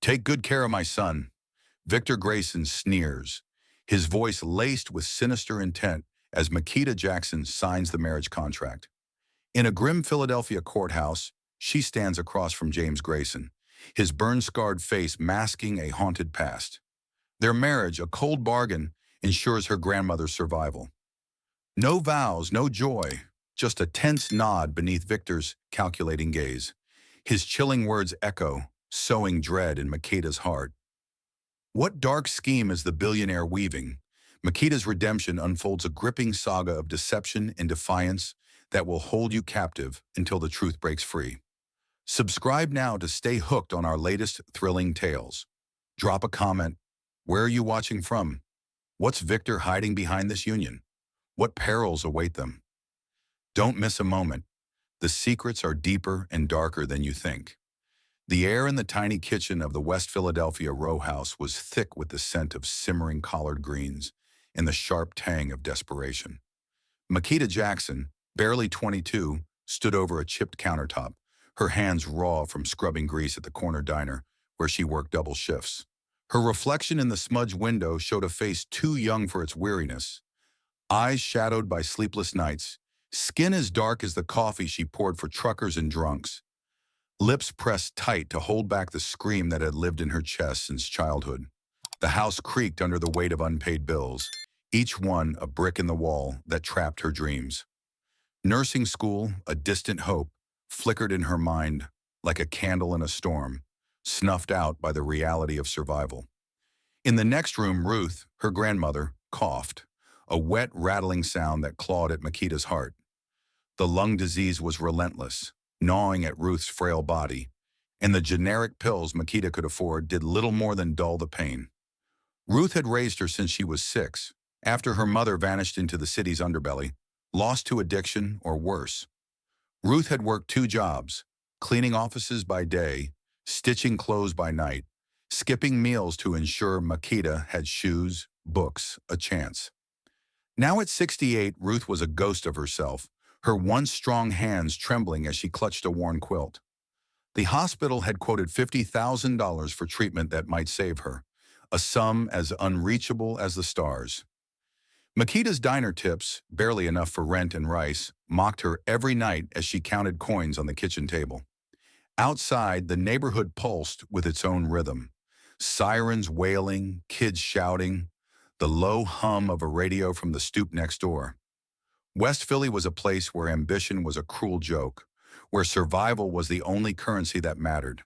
Take good care of my son. Victor Grayson sneers, his voice laced with sinister intent as Makita Jackson signs the marriage contract. In a grim Philadelphia courthouse, she stands across from James Grayson, his burn-scarred face masking a haunted past. Their marriage, a cold bargain, ensures her grandmother's survival. No vows, no joy, just a tense nod beneath Victor's calculating gaze. His chilling words echo, sowing dread in Makita's heart. What dark scheme is the billionaire weaving? Makita's redemption unfolds a gripping saga of deception and defiance that will hold you captive until the truth breaks free. Subscribe now to stay hooked on our latest thrilling tales. Drop a comment. Where are you watching from? What's Victor hiding behind this union? What perils await them? Don't miss a moment. The secrets are deeper and darker than you think. The air in the tiny kitchen of the West Philadelphia row house was thick with the scent of simmering collard greens and the sharp tang of desperation. Makita Jackson, barely 22, stood over a chipped countertop, her hands raw from scrubbing grease at the corner diner where she worked double shifts. Her reflection in the smudged window showed a face too young for its weariness, eyes shadowed by sleepless nights, skin as dark as the coffee she poured for truckers and drunks, lips pressed tight to hold back the scream that had lived in her chest since childhood. The house creaked under the weight of unpaid bills, each one a brick in the wall that trapped her dreams. Nursing school, a distant hope, flickered in her mind like a candle in a storm, snuffed out by the reality of survival. In the next room, Ruth, her grandmother, coughed, a wet, rattling sound that clawed at Makita's heart. The lung disease was relentless, gnawing at Ruth's frail body, and the generic pills Makita could afford did little more than dull the pain. Ruth had raised her since she was 6, after her mother vanished into the city's underbelly, lost to addiction or worse. Ruth had worked 2 jobs, cleaning offices by day, stitching clothes by night, skipping meals to ensure Makita had shoes, books, a chance. Now at 68, Ruth was a ghost of herself, her once strong hands trembling as she clutched a worn quilt. The hospital had quoted $50,000 for treatment that might save her, a sum as unreachable as the stars. Makita's diner tips, barely enough for rent and rice, mocked her every night as she counted coins on the kitchen table. Outside, the neighborhood pulsed with its own rhythm. Sirens wailing, kids shouting, the low hum of a radio from the stoop next door. West Philly was a place where ambition was a cruel joke, where survival was the only currency that mattered.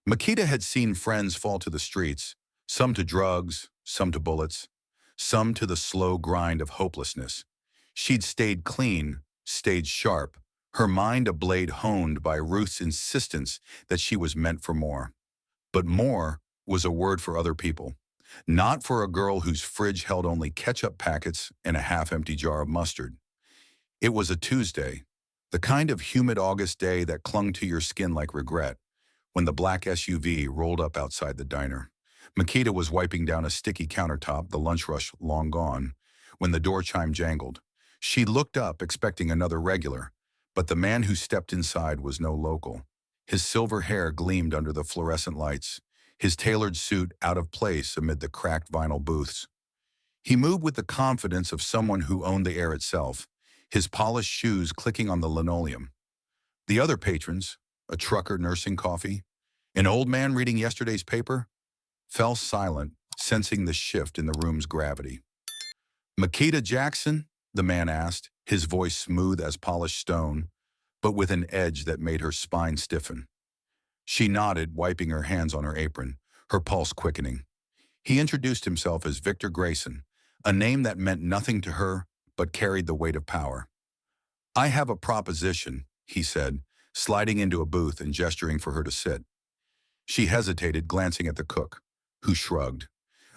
Makita had seen friends fall to the streets, some to drugs, some to bullets, some to the slow grind of hopelessness. She'd stayed clean, stayed sharp, her mind a blade honed by Ruth's insistence that she was meant for more. But more was a word for other people, not for a girl whose fridge held only ketchup packets and a half-empty jar of mustard. It was a Tuesday, the kind of humid August day that clung to your skin like regret, when the black SUV rolled up outside the diner. Makita was wiping down a sticky countertop, the lunch rush long gone, when the door chime jangled. She looked up, expecting another regular, but the man who stepped inside was no local. His silver hair gleamed under the fluorescent lights, his tailored suit out of place amid the cracked vinyl booths. He moved with the confidence of someone who owned the air itself, his polished shoes clicking on the linoleum. The other patrons, a trucker nursing coffee, an old man reading yesterday's paper, fell silent, sensing the shift in the room's gravity. "Makita Jackson?" the man asked, his voice smooth as polished stone, but with an edge that made her spine stiffen. She nodded, wiping her hands on her apron, her pulse quickening. He introduced himself as Victor Grayson, a name that meant nothing to her but carried the weight of power. "I have a proposition," he said, sliding into a booth and gesturing for her to sit. She hesitated, glancing at the cook, who shrugged.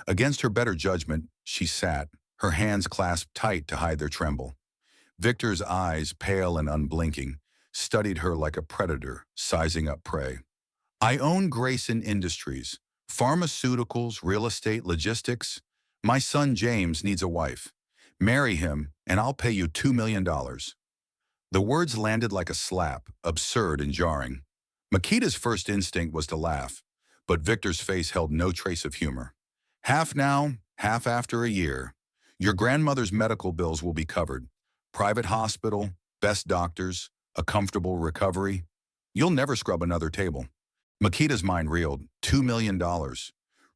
Against her better judgment, she sat, her hands clasped tight to hide their tremble. Victor's eyes, pale and unblinking, studied her like a predator, sizing up prey. "I own Grayson Industries, pharmaceuticals, real estate, logistics. My son James needs a wife. Marry him, and I'll pay you $2 million. The words landed like a slap, absurd and jarring. Makita's first instinct was to laugh, But Victor's face held no trace of humor. Half now, half after a year. Your grandmother's medical bills will be covered. Private hospital, best doctors, a comfortable recovery. You'll never scrub another table. Makita's mind reeled. $2 million.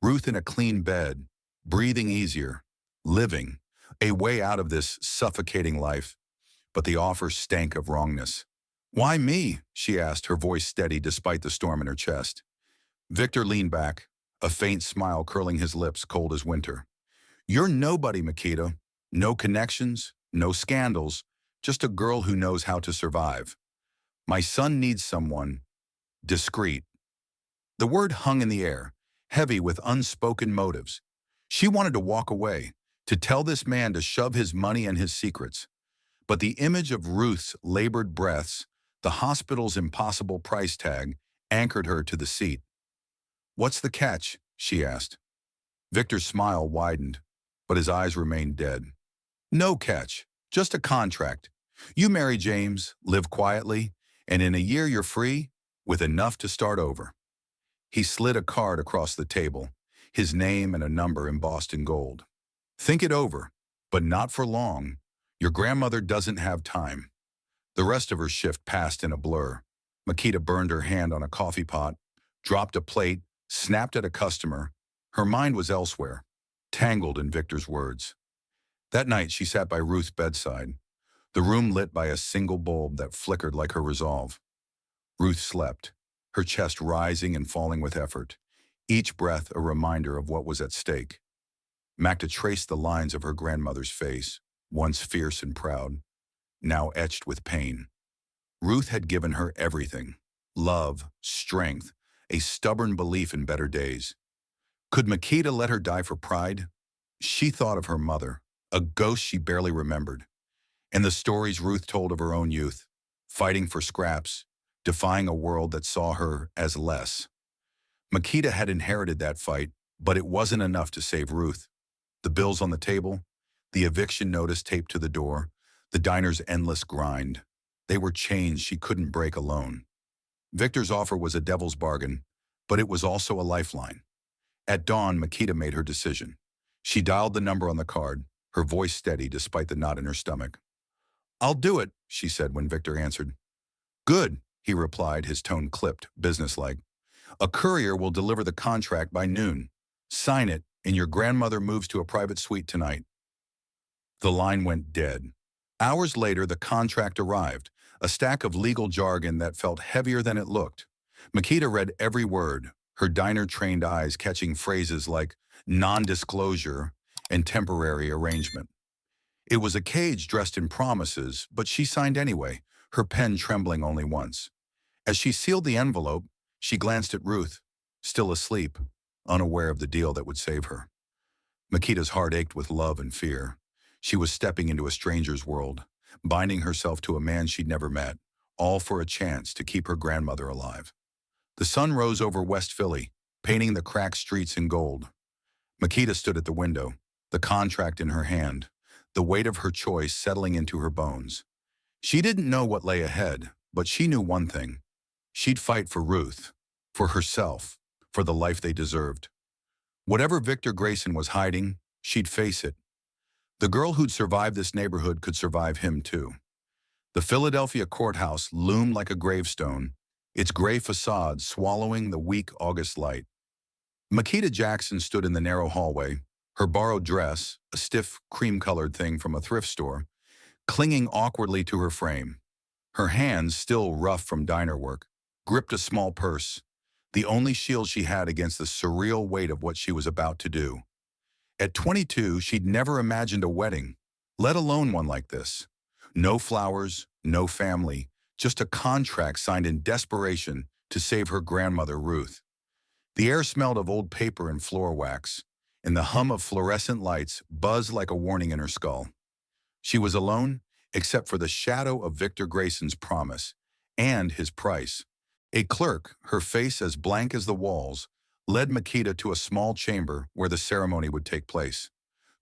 Ruth in a clean bed, breathing easier, living, a way out of this suffocating life. But the offer stank of wrongness. Why me? She asked, her voice steady despite the storm in her chest. Victor leaned back, a faint smile curling his lips, cold as winter. You're nobody, Makita. No connections, no scandals, just a girl who knows how to survive. My son needs someone discreet. The word hung in the air, heavy with unspoken motives. She wanted to walk away, to tell this man to shove his money and his secrets. But the image of Ruth's labored breaths, the hospital's impossible price tag, anchored her to the seat. What's the catch? She asked. Victor's smile widened, but his eyes remained dead. No catch, just a contract. You marry James, live quietly, and in a year you're free, with enough to start over. He slid a card across the table, his name and a number embossed in gold. Think it over, but not for long. Your grandmother doesn't have time. The rest of her shift passed in a blur. Makita burned her hand on a coffee pot, dropped a plate, snapped at a customer. Her mind was elsewhere, tangled in Victor's words. That night she sat by Ruth's bedside, the room lit by a single bulb that flickered like her resolve. Ruth slept, her chest rising and falling with effort, each breath a reminder of what was at stake. Makita traced the lines of her grandmother's face, once fierce and proud, now etched with pain. Ruth had given her everything: love, strength, a stubborn belief in better days. Could Makita let her die for pride? She thought of her mother, a ghost she barely remembered, and the stories Ruth told of her own youth, fighting for scraps, defying a world that saw her as less. Makita had inherited that fight, but it wasn't enough to save Ruth. The bills on the table, the eviction notice taped to the door, the diner's endless grind. They were chains she couldn't break alone. Victor's offer was a devil's bargain, but it was also a lifeline. At dawn, Makita made her decision. She dialed the number on the card, her voice steady despite the knot in her stomach. I'll do it, she said when Victor answered. Good, he replied, his tone clipped, businesslike. A courier will deliver the contract by noon. Sign it, and your grandmother moves to a private suite tonight. The line went dead. Hours later, the contract arrived, a stack of legal jargon that felt heavier than it looked. Makita read every word, her diner-trained eyes catching phrases like non-disclosure and temporary arrangement. It was a cage dressed in promises, but she signed anyway, her pen trembling only once. As she sealed the envelope, she glanced at Ruth, still asleep, unaware of the deal that would save her. Makita's heart ached with love and fear. She was stepping into a stranger's world, binding herself to a man she'd never met, all for a chance to keep her grandmother alive. The sun rose over West Philly, painting the cracked streets in gold. Makita stood at the window, the contract in her hand, the weight of her choice settling into her bones. She didn't know what lay ahead, but she knew one thing. She'd fight for Ruth, for herself, for the life they deserved. Whatever Victor Grayson was hiding, she'd face it. The girl who'd survived this neighborhood could survive him too. The Philadelphia courthouse loomed like a gravestone, its gray facade swallowing the weak August light. Makita Jackson stood in the narrow hallway, her borrowed dress, a stiff cream-colored thing from a thrift store, clinging awkwardly to her frame. Her hands, still rough from diner work, gripped a small purse, the only shield she had against the surreal weight of what she was about to do. At 22, she'd never imagined a wedding, let alone one like this. No flowers, no family, just a contract signed in desperation to save her grandmother, Ruth. The air smelled of old paper and floor wax, and the hum of fluorescent lights buzzed like a warning in her skull. She was alone, except for the shadow of Victor Grayson's promise and his price. A clerk, her face as blank as the walls, led Makita to a small chamber where the ceremony would take place.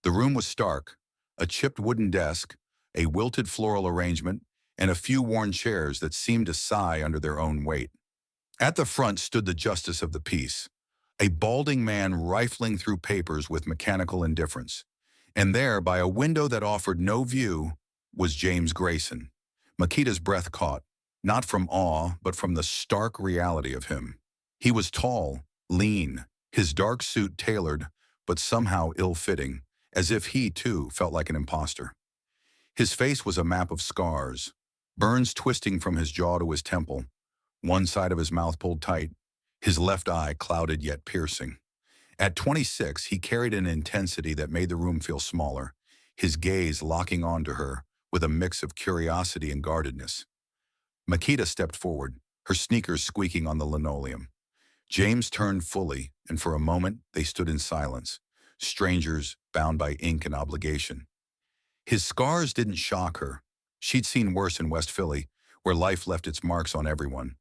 The room was stark, a chipped wooden desk, a wilted floral arrangement, and a few worn chairs that seemed to sigh under their own weight. At the front stood the justice of the peace, A balding man rifling through papers with mechanical indifference. And there, by a window that offered no view, was James Grayson. Makita's breath caught, not from awe, but from the stark reality of him. He was tall, lean, his dark suit tailored, but somehow ill-fitting, as if he, too, felt like an imposter. His face was a map of scars, burns twisting from his jaw to his temple, one side of his mouth pulled tight, his left eye clouded yet piercing. At 26, he carried an intensity that made the room feel smaller, his gaze locking onto her with a mix of curiosity and guardedness. Makita stepped forward, her sneakers squeaking on the linoleum. James turned fully, and for a moment they stood in silence, strangers bound by ink and obligation. His scars didn't shock her. She'd seen worse in West Philly, where life left its marks on everyone.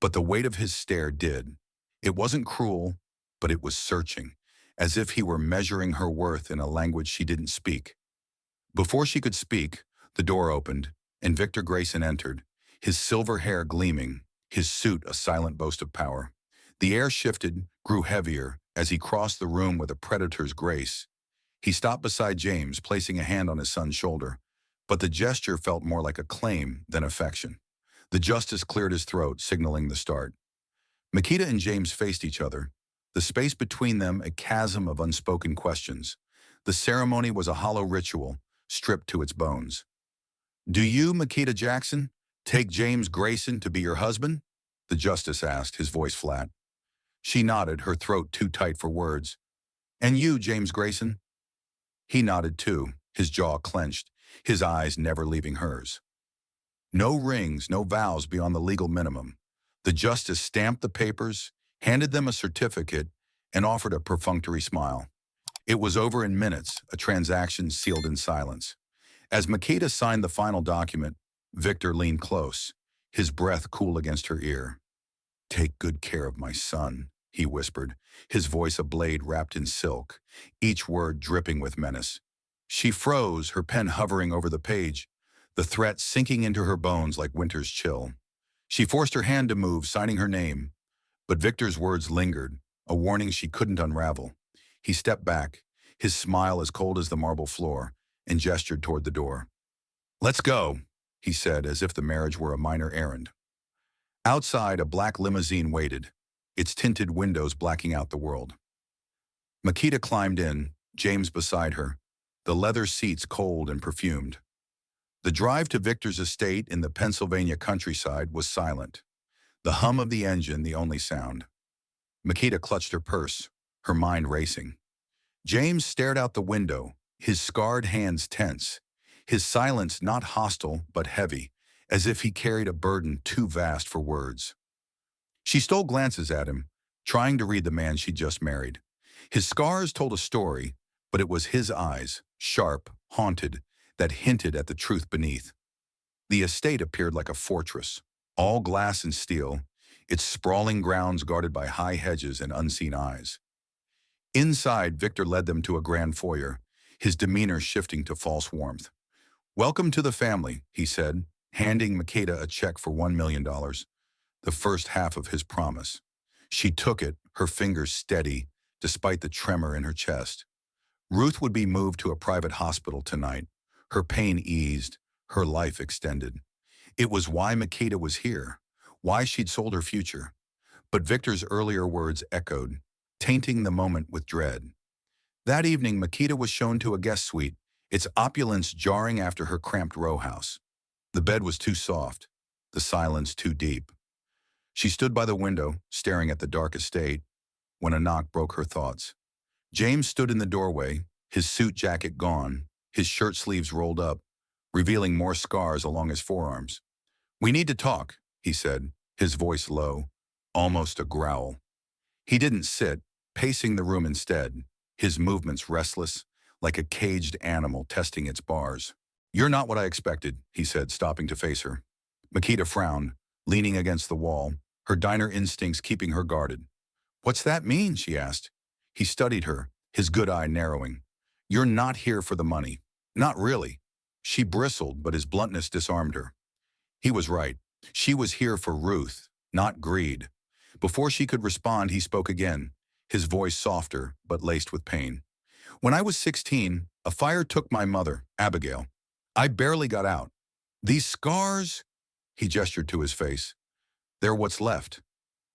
But the weight of his stare did. It wasn't cruel, but it was searching, as if he were measuring her worth in a language she didn't speak. Before she could speak, the door opened, and Victor Grayson entered, his silver hair gleaming, his suit a silent boast of power. The air shifted, grew heavier, as he crossed the room with a predator's grace. He stopped beside James, placing a hand on his son's shoulder, but the gesture felt more like a claim than affection. The justice cleared his throat, signaling the start. Makita and James faced each other, the space between them a chasm of unspoken questions. The ceremony was a hollow ritual, stripped to its bones. "Do you, Makita Jackson, take James Grayson to be your husband?" the justice asked, his voice flat. She nodded, her throat too tight for words. "And you, James Grayson?" He nodded too, his jaw clenched, his eyes never leaving hers. No rings, no vows beyond the legal minimum. The justice stamped the papers, handed them a certificate, and offered a perfunctory smile. It was over in minutes, a transaction sealed in silence. As Makita signed the final document, Victor leaned close, his breath cool against her ear. "Take good care of my son," he whispered, his voice a blade wrapped in silk, each word dripping with menace. She froze, her pen hovering over the page, the threat sinking into her bones like winter's chill. She forced her hand to move, signing her name, but Victor's words lingered, a warning she couldn't unravel. He stepped back, his smile as cold as the marble floor, and gestured toward the door. "Let's go," he said, as if the marriage were a minor errand. Outside, a black limousine waited, its tinted windows blacking out the world. Makita climbed in, James beside her, the leather seats cold and perfumed. The drive to Victor's estate in the Pennsylvania countryside was silent, the hum of the engine the only sound. Makita clutched her purse, her mind racing. James stared out the window, his scarred hands tense, his silence not hostile but heavy, as if he carried a burden too vast for words. She stole glances at him, trying to read the man she'd just married. His scars told a story, but it was his eyes, sharp, haunted, that hinted at the truth beneath. The estate appeared like a fortress, all glass and steel, its sprawling grounds guarded by high hedges and unseen eyes. Inside, Victor led them to a grand foyer, his demeanor shifting to false warmth. "Welcome to the family," he said, handing Makita a check for $1 million, the first half of his promise. She took it, her fingers steady, despite the tremor in her chest. Ruth would be moved to a private hospital tonight, her pain eased, her life extended. It was why Makita was here, why she'd sold her future. But Victor's earlier words echoed, tainting the moment with dread. That evening, Makita was shown to a guest suite, its opulence jarring after her cramped row house. The bed was too soft, the silence too deep. She stood by the window, staring at the dark estate, when a knock broke her thoughts. James stood in the doorway, his suit jacket gone, his shirt sleeves rolled up, revealing more scars along his forearms. "We need to talk," he said, his voice low, almost a growl. He didn't sit, pacing the room instead, his movements restless, like a caged animal testing its bars. "You're not what I expected," he said, stopping to face her. Makita frowned, leaning against the wall, her diner instincts keeping her guarded. "What's that mean?" she asked. He studied her, his good eye narrowing. "You're not here for the money." "Not really." She bristled, but his bluntness disarmed her. He was right. She was here for Ruth, not greed. Before she could respond, he spoke again, his voice softer but laced with pain. When I was 16, a fire took my mother, Abigail. I barely got out. These scars, he gestured to his face, they're what's left.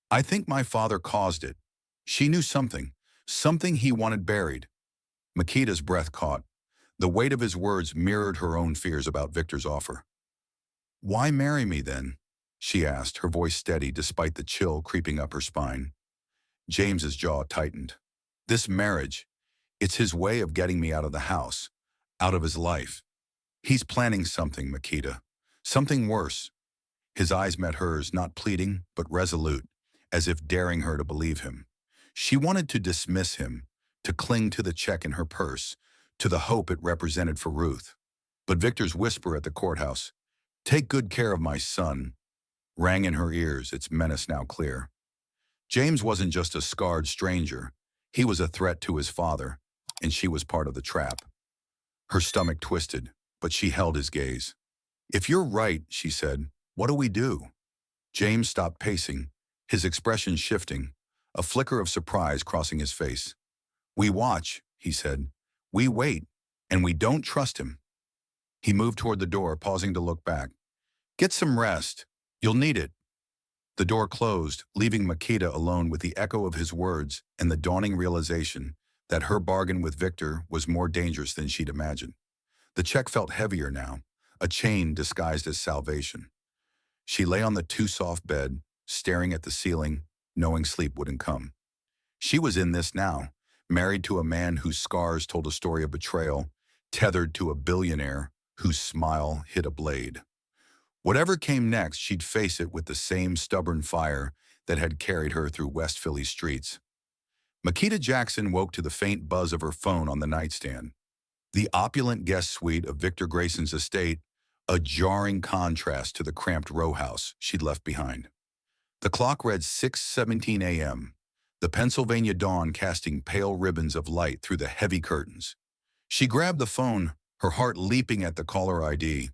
I think my father caused it. She knew something he wanted buried. Makita's breath caught. The weight of his words mirrored her own fears about Victor's offer. Why marry me then? She asked, her voice steady despite the chill creeping up her spine. James's jaw tightened. This marriage, it's his way of getting me out of the house, out of his life. He's planning something, Makita. Something worse. His eyes met hers, not pleading, but resolute, as if daring her to believe him. She wanted to dismiss him, to cling to the check in her purse, to the hope it represented for Ruth. But Victor's whisper at the courthouse, "Take good care of my son," rang in her ears, its menace now clear. James wasn't just a scarred stranger. He was a threat to his father, and she was part of the trap. Her stomach twisted, but she held his gaze. "If you're right," she said, "what do we do?" James stopped pacing, his expression shifting, a flicker of surprise crossing his face. "We watch," he said. "We wait, and we don't trust him." He moved toward the door, pausing to look back. "Get some rest. You'll need it." The door closed, leaving Makita alone with the echo of his words and the dawning realization that her bargain with Victor was more dangerous than she'd imagined. The check felt heavier now, a chain disguised as salvation. She lay on the too-soft bed, staring at the ceiling, knowing sleep wouldn't come. She was in this now, married to a man whose scars told a story of betrayal, tethered to a billionaire whose smile hid a blade. Whatever came next, she'd face it with the same stubborn fire that had carried her through West Philly streets. Makita Jackson woke to the faint buzz of her phone on the nightstand. The opulent guest suite of Victor Grayson's estate, a jarring contrast to the cramped row house she'd left behind. The clock read 6:17 a.m., the Pennsylvania dawn casting pale ribbons of light through the heavy curtains. She grabbed the phone, her heart leaping at the caller ID.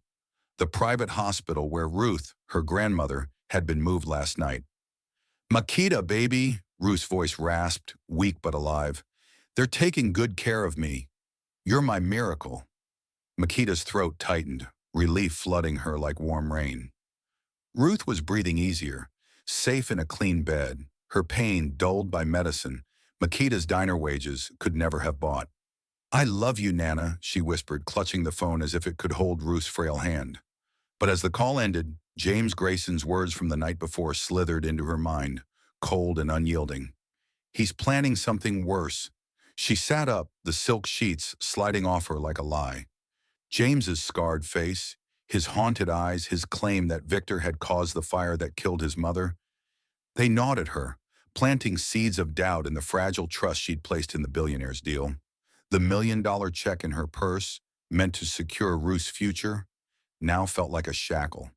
The private hospital where Ruth, her grandmother, had been moved last night. "Makita, baby," Ruth's voice rasped, weak but alive. "They're taking good care of me. You're my miracle." Makita's throat tightened, relief flooding her like warm rain. Ruth was breathing easier, safe in a clean bed, her pain dulled by medicine Makita's diner wages could never have bought. "I love you, Nana," she whispered, clutching the phone as if it could hold Ruth's frail hand. But as the call ended, James Grayson's words from the night before slithered into her mind, cold and unyielding. "He's planning something worse." She sat up, the silk sheets sliding off her like a lie. James's scarred face, his haunted eyes, his claim that Victor had caused the fire that killed his mother, they gnawed at her, planting seeds of doubt in the fragile trust she'd placed in the billionaire's deal. The $1 million check in her purse, meant to secure Ruth's future, now felt like a shackle.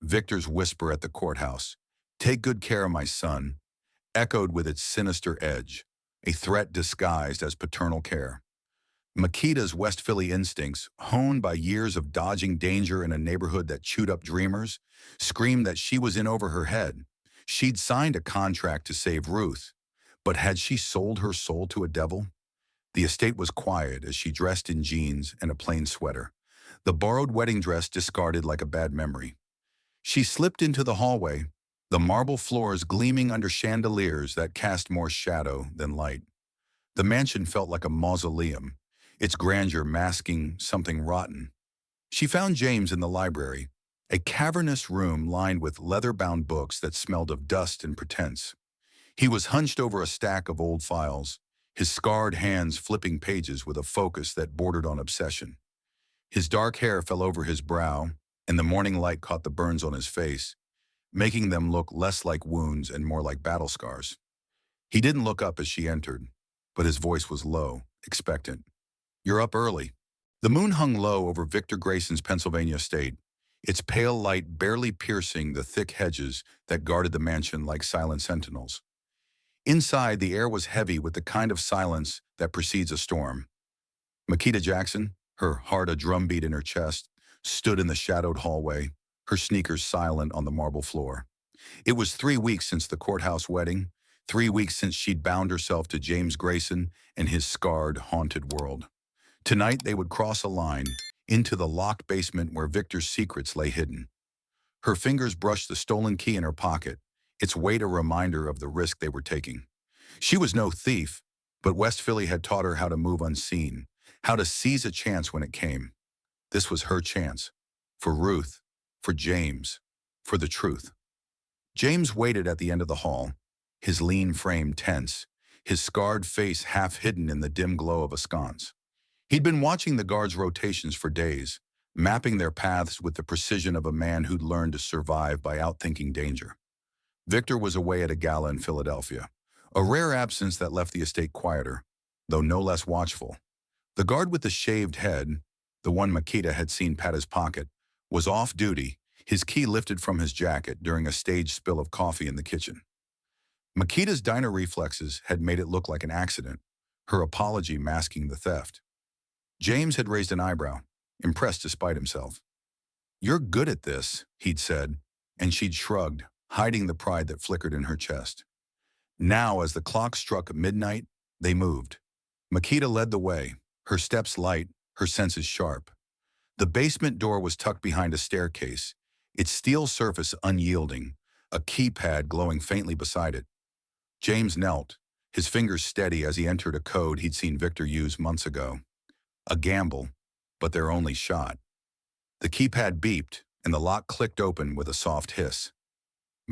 Victor's whisper at the courthouse, "Take good care of my son," echoed with its sinister edge, a threat disguised as paternal care. Makita's West Philly instincts, honed by years of dodging danger in a neighborhood that chewed up dreamers, screamed that she was in over her head. She'd signed a contract to save Ruth, but had she sold her soul to a devil? The estate was quiet as she dressed in jeans and a plain sweater, the borrowed wedding dress discarded like a bad memory. She slipped into the hallway, the marble floors gleaming under chandeliers that cast more shadow than light. The mansion felt like a mausoleum, its grandeur masking something rotten. She found James in the library, a cavernous room lined with leather-bound books that smelled of dust and pretense. He was hunched over a stack of old files, his scarred hands flipping pages with a focus that bordered on obsession. His dark hair fell over his brow, and the morning light caught the burns on his face, making them look less like wounds and more like battle scars. He didn't look up as she entered, but his voice was low, expectant. "You're up early." The moon hung low over Victor Grayson's Pennsylvania estate, its pale light barely piercing the thick hedges that guarded the mansion like silent sentinels. Inside, the air was heavy with the kind of silence that precedes a storm. Makita Jackson, her heart a drumbeat in her chest, stood in the shadowed hallway, her sneakers silent on the marble floor. It was 3 weeks since the courthouse wedding, 3 weeks since she'd bound herself to James Grayson and his scarred, haunted world. Tonight they would cross a line into the locked basement where Victor's secrets lay hidden. Her fingers brushed the stolen key in her pocket, its weight a reminder of the risk they were taking. She was no thief, but West Philly had taught her how to move unseen, how to seize a chance when it came. This was her chance. For Ruth, for James, for the truth. James waited at the end of the hall, his lean frame tense, his scarred face half hidden in the dim glow of a sconce. He'd been watching the guards' rotations for days, mapping their paths with the precision of a man who'd learned to survive by outthinking danger. Victor was away at a gala in Philadelphia, a rare absence that left the estate quieter, though no less watchful. The guard with the shaved head, the one Makita had seen pat his pocket, was off duty, his key lifted from his jacket during a staged spill of coffee in the kitchen. Makita's diner reflexes had made it look like an accident, her apology masking the theft. James had raised an eyebrow, impressed despite himself. "You're good at this," he'd said, and she'd shrugged, hiding the pride that flickered in her chest. Now, as the clock struck midnight, they moved. Makita led the way, her steps light, her senses sharp. The basement door was tucked behind a staircase, its steel surface unyielding, a keypad glowing faintly beside it. James knelt, his fingers steady as he entered a code he'd seen Victor use months ago. A gamble, but their only shot. The keypad beeped, and the lock clicked open with a soft hiss.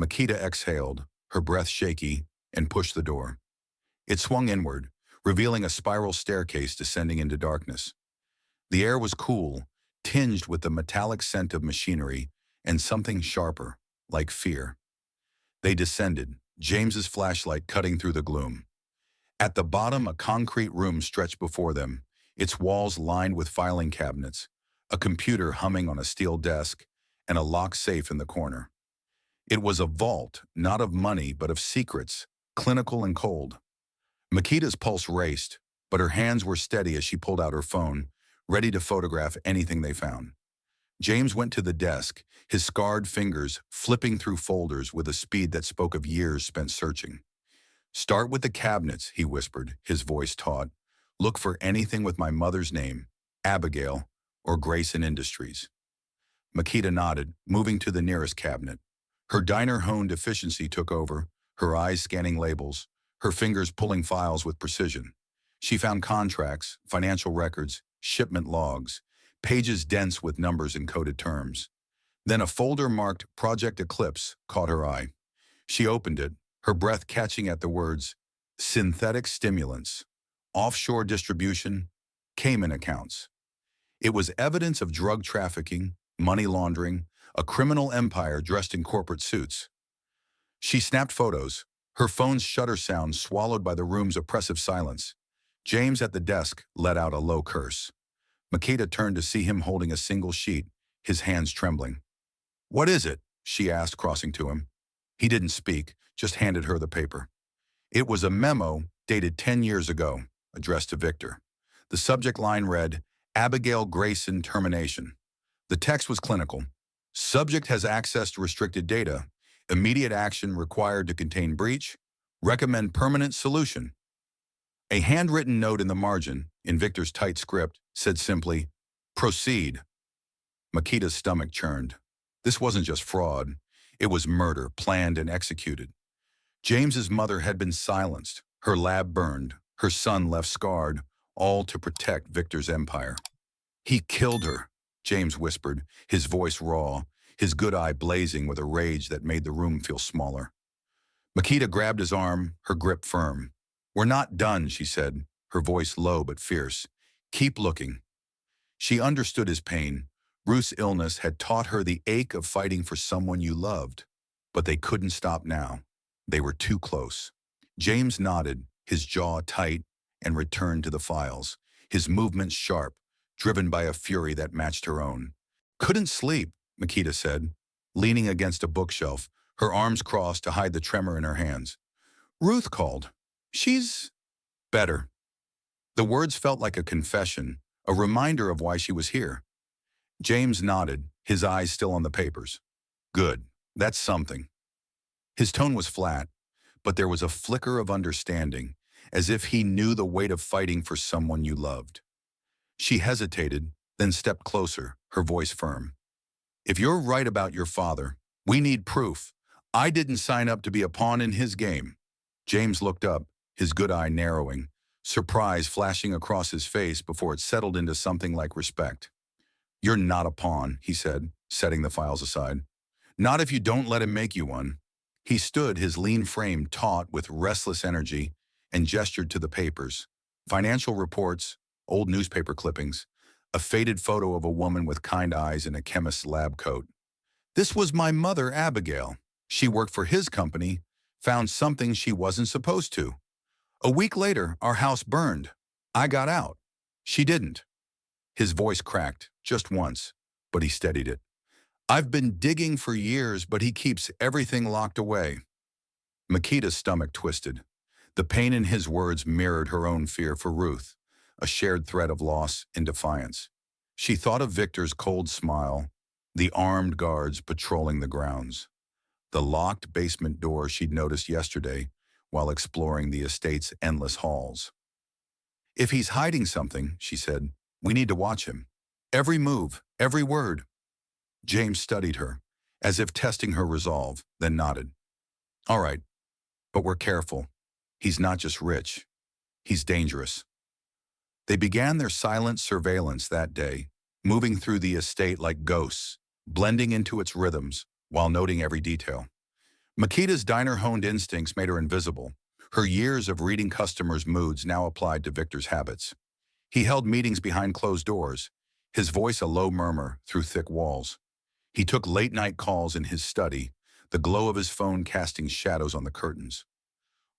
Makita exhaled, her breath shaky, and pushed the door. It swung inward, revealing a spiral staircase descending into darkness. The air was cool, tinged with the metallic scent of machinery and something sharper, like fear. They descended, James's flashlight cutting through the gloom. At the bottom, a concrete room stretched before them, its walls lined with filing cabinets, a computer humming on a steel desk, and a locked safe in the corner. It was a vault, not of money, but of secrets, clinical and cold. Makita's pulse raced, but her hands were steady as she pulled out her phone, ready to photograph anything they found. James went to the desk, his scarred fingers flipping through folders with a speed that spoke of years spent searching. "Start with the cabinets," he whispered, his voice taut. "Look for anything with my mother's name, Abigail, or Grayson Industries." Makita nodded, moving to the nearest cabinet. Her diner-honed efficiency took over, her eyes scanning labels, her fingers pulling files with precision. She found contracts, financial records, shipment logs, pages dense with numbers and coded terms. Then a folder marked Project Eclipse caught her eye. She opened it, her breath catching at the words, synthetic stimulants, offshore distribution, Cayman accounts. It was evidence of drug trafficking, money laundering, a criminal empire dressed in corporate suits. She snapped photos, her phone's shutter sound swallowed by the room's oppressive silence. James at the desk let out a low curse. Makita turned to see him holding a single sheet, his hands trembling. "What is it?" she asked, crossing to him. He didn't speak, just handed her the paper. It was a memo dated 10 years ago, addressed to Victor. The subject line read, "Abigail Grayson termination." The text was clinical. "Subject has access to restricted data. Immediate action required to contain breach. Recommend permanent solution." A handwritten note in the margin, in Victor's tight script, said simply, "Proceed." Makita's stomach churned. This wasn't just fraud. It was murder, planned and executed. James's mother had been silenced, her lab burned, her son left scarred, all to protect Victor's empire. "He killed her," James whispered, his voice raw, his good eye blazing with a rage that made the room feel smaller. Makita grabbed his arm, her grip firm. "We're not done," she said, her voice low but fierce. "Keep looking." She understood his pain. Ruth's illness had taught her the ache of fighting for someone you loved. But they couldn't stop now. They were too close. James nodded, his jaw tight, and returned to the files, his movements sharp, driven by a fury that matched her own. "Couldn't sleep," Makita said, leaning against a bookshelf, her arms crossed to hide the tremor in her hands. "Ruth called. She's better." The words felt like a confession, a reminder of why she was here. James nodded, his eyes still on the papers. "Good. That's something." His tone was flat, but there was a flicker of understanding, as if he knew the weight of fighting for someone you loved. She hesitated, then stepped closer, her voice firm. If you're right about your father, we need proof. I didn't sign up to be a pawn in his game. James looked up, his good eye narrowing, surprise flashing across his face before it settled into something like respect. You're not a pawn, he said, setting the files aside. Not if you don't let him make you one. He stood, his lean frame taut with restless energy, and gestured to the papers. Financial reports, old newspaper clippings, a faded photo of a woman with kind eyes in a chemist's lab coat. This was my mother, Abigail. She worked for his company, found something she wasn't supposed to. A week later, our house burned. I got out. She didn't. His voice cracked, just once, but he steadied it. I've been digging for years, but he keeps everything locked away. Makita's stomach twisted. The pain in his words mirrored her own fear for Ruth, a shared threat of loss and defiance. She thought of Victor's cold smile, the armed guards patrolling the grounds, the locked basement door she'd noticed yesterday while exploring the estate's endless halls. If he's hiding something, she said, we need to watch him. Every move, every word. James studied her, as if testing her resolve, then nodded. All right, but we're careful. He's not just rich. He's dangerous. They began their silent surveillance that day, moving through the estate like ghosts, blending into its rhythms while noting every detail. Makita's diner-honed instincts made her invisible. Her years of reading customers' moods now applied to Victor's habits. He held meetings behind closed doors, his voice a low murmur through thick walls. He took late-night calls in his study, the glow of his phone casting shadows on the curtains.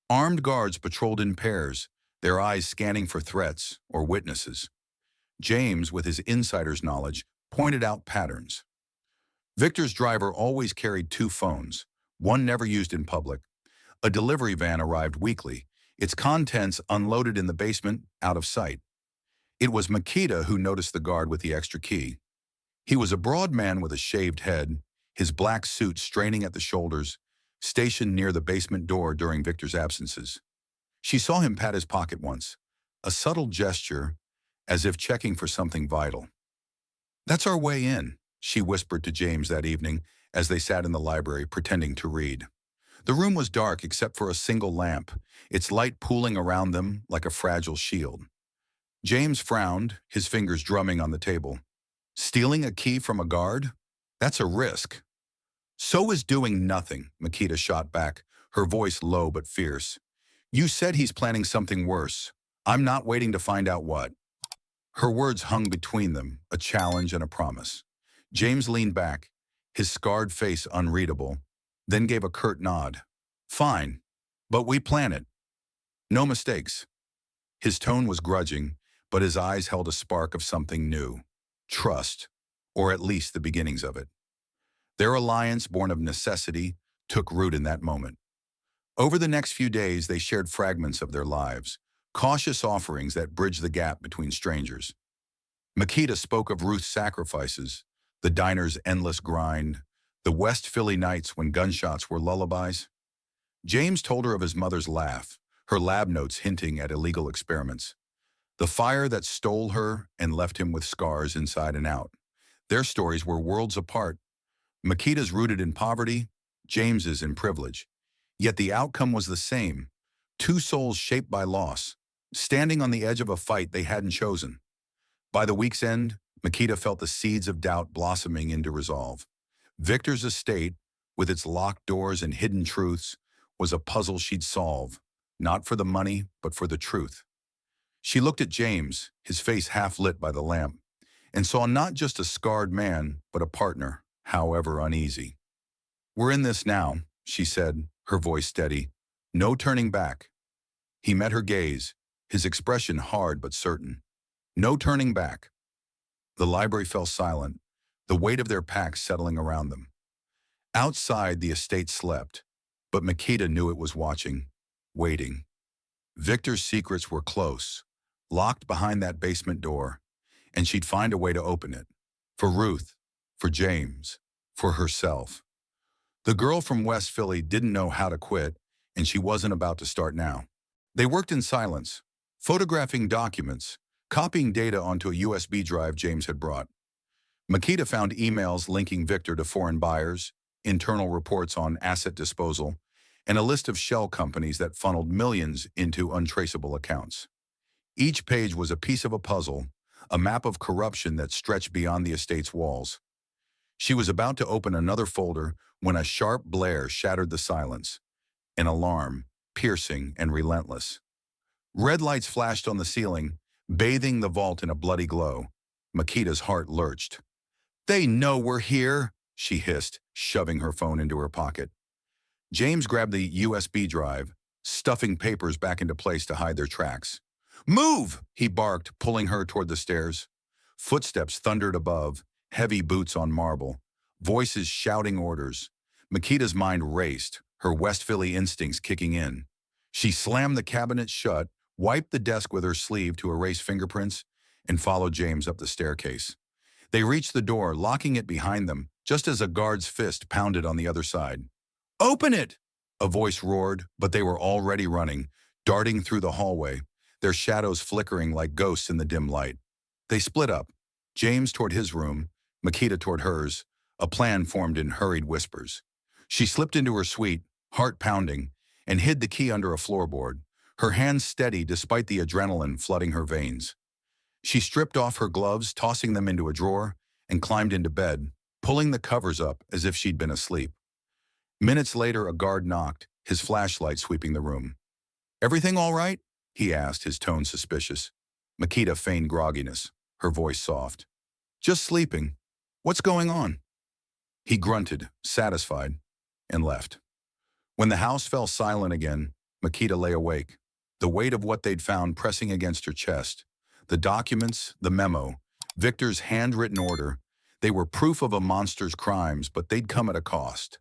Armed guards patrolled in pairs, their eyes scanning for threats or witnesses. James, with his insider's knowledge, pointed out patterns. Victor's driver always carried 2 phones, one never used in public. A delivery van arrived weekly, its contents unloaded in the basement, out of sight. It was Makita who noticed the guard with the extra key. He was a broad man with a shaved head, his black suit straining at the shoulders, stationed near the basement door during Victor's absences. She saw him pat his pocket once, a subtle gesture, as if checking for something vital. That's our way in, she whispered to James that evening as they sat in the library pretending to read. The room was dark except for a single lamp, its light pooling around them like a fragile shield. James frowned, his fingers drumming on the table. Stealing a key from a guard? That's a risk. So is doing nothing, Makita shot back, her voice low but fierce. You said he's planning something worse. I'm not waiting to find out what. Her words hung between them, a challenge and a promise. James leaned back, his scarred face unreadable, then gave a curt nod. Fine, but we plan it. No mistakes. His tone was grudging, but his eyes held a spark of something new. Trust, or at least the beginnings of it. Their alliance, born of necessity, took root in that moment. Over the next few days, they shared fragments of their lives, cautious offerings that bridged the gap between strangers. Makita spoke of Ruth's sacrifices, the diner's endless grind, the West Philly nights when gunshots were lullabies. James told her of his mother's laugh, her lab notes hinting at illegal experiments. The fire that stole her and left him with scars inside and out. Their stories were worlds apart. Makita's rooted in poverty, James's in privilege. Yet the outcome was the same. 2 souls shaped by loss, standing on the edge of a fight they hadn't chosen. By the week's end, Makita felt the seeds of doubt blossoming into resolve. Victor's estate, with its locked doors and hidden truths, was a puzzle she'd solve, not for the money, but for the truth. She looked at James, his face half lit by the lamp, and saw not just a scarred man, but a partner, however uneasy. We're in this now, she said, her voice steady. No turning back. He met her gaze, his expression hard but certain. No turning back. The library fell silent, the weight of their packs settling around them. Outside, the estate slept, but Makita knew it was watching, waiting. Victor's secrets were close, locked behind that basement door, and she'd find a way to open it. For Ruth, for James, for herself. The girl from West Philly didn't know how to quit, and she wasn't about to start now. They worked in silence, photographing documents, copying data onto a USB drive James had brought. Makita found emails linking Victor to foreign buyers, internal reports on asset disposal, and a list of shell companies that funneled millions into untraceable accounts. Each page was a piece of a puzzle, a map of corruption that stretched beyond the estate's walls. She was about to open another folder when a sharp blare shattered the silence, an alarm, piercing and relentless. Red lights flashed on the ceiling, bathing the vault in a bloody glow. Makita's heart lurched. "They know we're here," she hissed, shoving her phone into her pocket. James grabbed the USB drive, stuffing papers back into place to hide their tracks. "Move!" he barked, pulling her toward the stairs. Footsteps thundered above, heavy boots on marble, voices shouting orders. Makita's mind raced, her West Philly instincts kicking in. She slammed the cabinet shut, wiped the desk with her sleeve to erase fingerprints, and followed James up the staircase. They reached the door, locking it behind them, just as a guard's fist pounded on the other side. "Open it!" a voice roared, but they were already running, darting through the hallway, their shadows flickering like ghosts in the dim light. They split up, James toward his room, Makita toward hers, a plan formed in hurried whispers. She slipped into her suite, heart pounding, and hid the key under a floorboard, her hands steady despite the adrenaline flooding her veins. She stripped off her gloves, tossing them into a drawer, and climbed into bed, pulling the covers up as if she'd been asleep. Minutes later, a guard knocked, his flashlight sweeping the room. "Everything all right?" he asked, his tone suspicious. Makita feigned grogginess, her voice soft. "Just sleeping. What's going on?" He grunted, satisfied, and left. When the house fell silent again, Makita lay awake, the weight of what they'd found pressing against her chest. The documents, the memo, Victor's handwritten order, they were proof of a monster's crimes, but they'd come at a cost.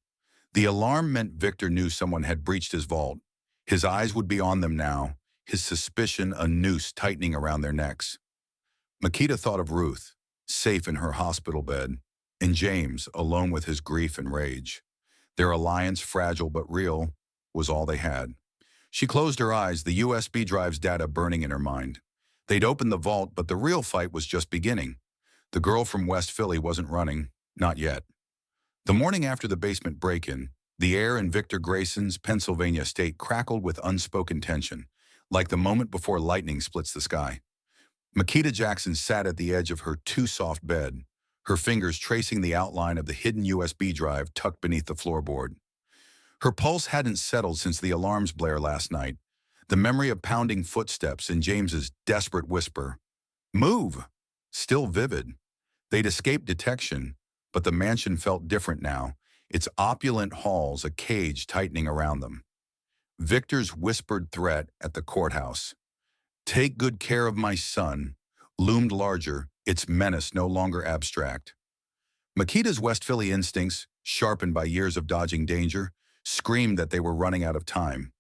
The alarm meant Victor knew someone had breached his vault. His eyes would be on them now, his suspicion a noose tightening around their necks. Makita thought of Ruth, safe in her hospital bed, and James, alone with his grief and rage. Their alliance, fragile but real, was all they had. She closed her eyes, the USB drive's data burning in her mind. They'd opened the vault, but the real fight was just beginning. The girl from West Philly wasn't running, not yet. The morning after the basement break-in, the air in Victor Grayson's Pennsylvania estate crackled with unspoken tension, like the moment before lightning splits the sky. Makita Jackson sat at the edge of her too-soft bed, her fingers tracing the outline of the hidden USB drive tucked beneath the floorboard. Her pulse hadn't settled since the alarm's blare last night, the memory of pounding footsteps and James's desperate whisper, "Move!" still vivid. They'd escaped detection, but the mansion felt different now, its opulent halls a cage tightening around them. Victor's whispered threat at the courthouse, "Take good care of my son," loomed larger, its menace no longer abstract. Makita's West Philly instincts, sharpened by years of dodging danger, screamed that they were running out of time.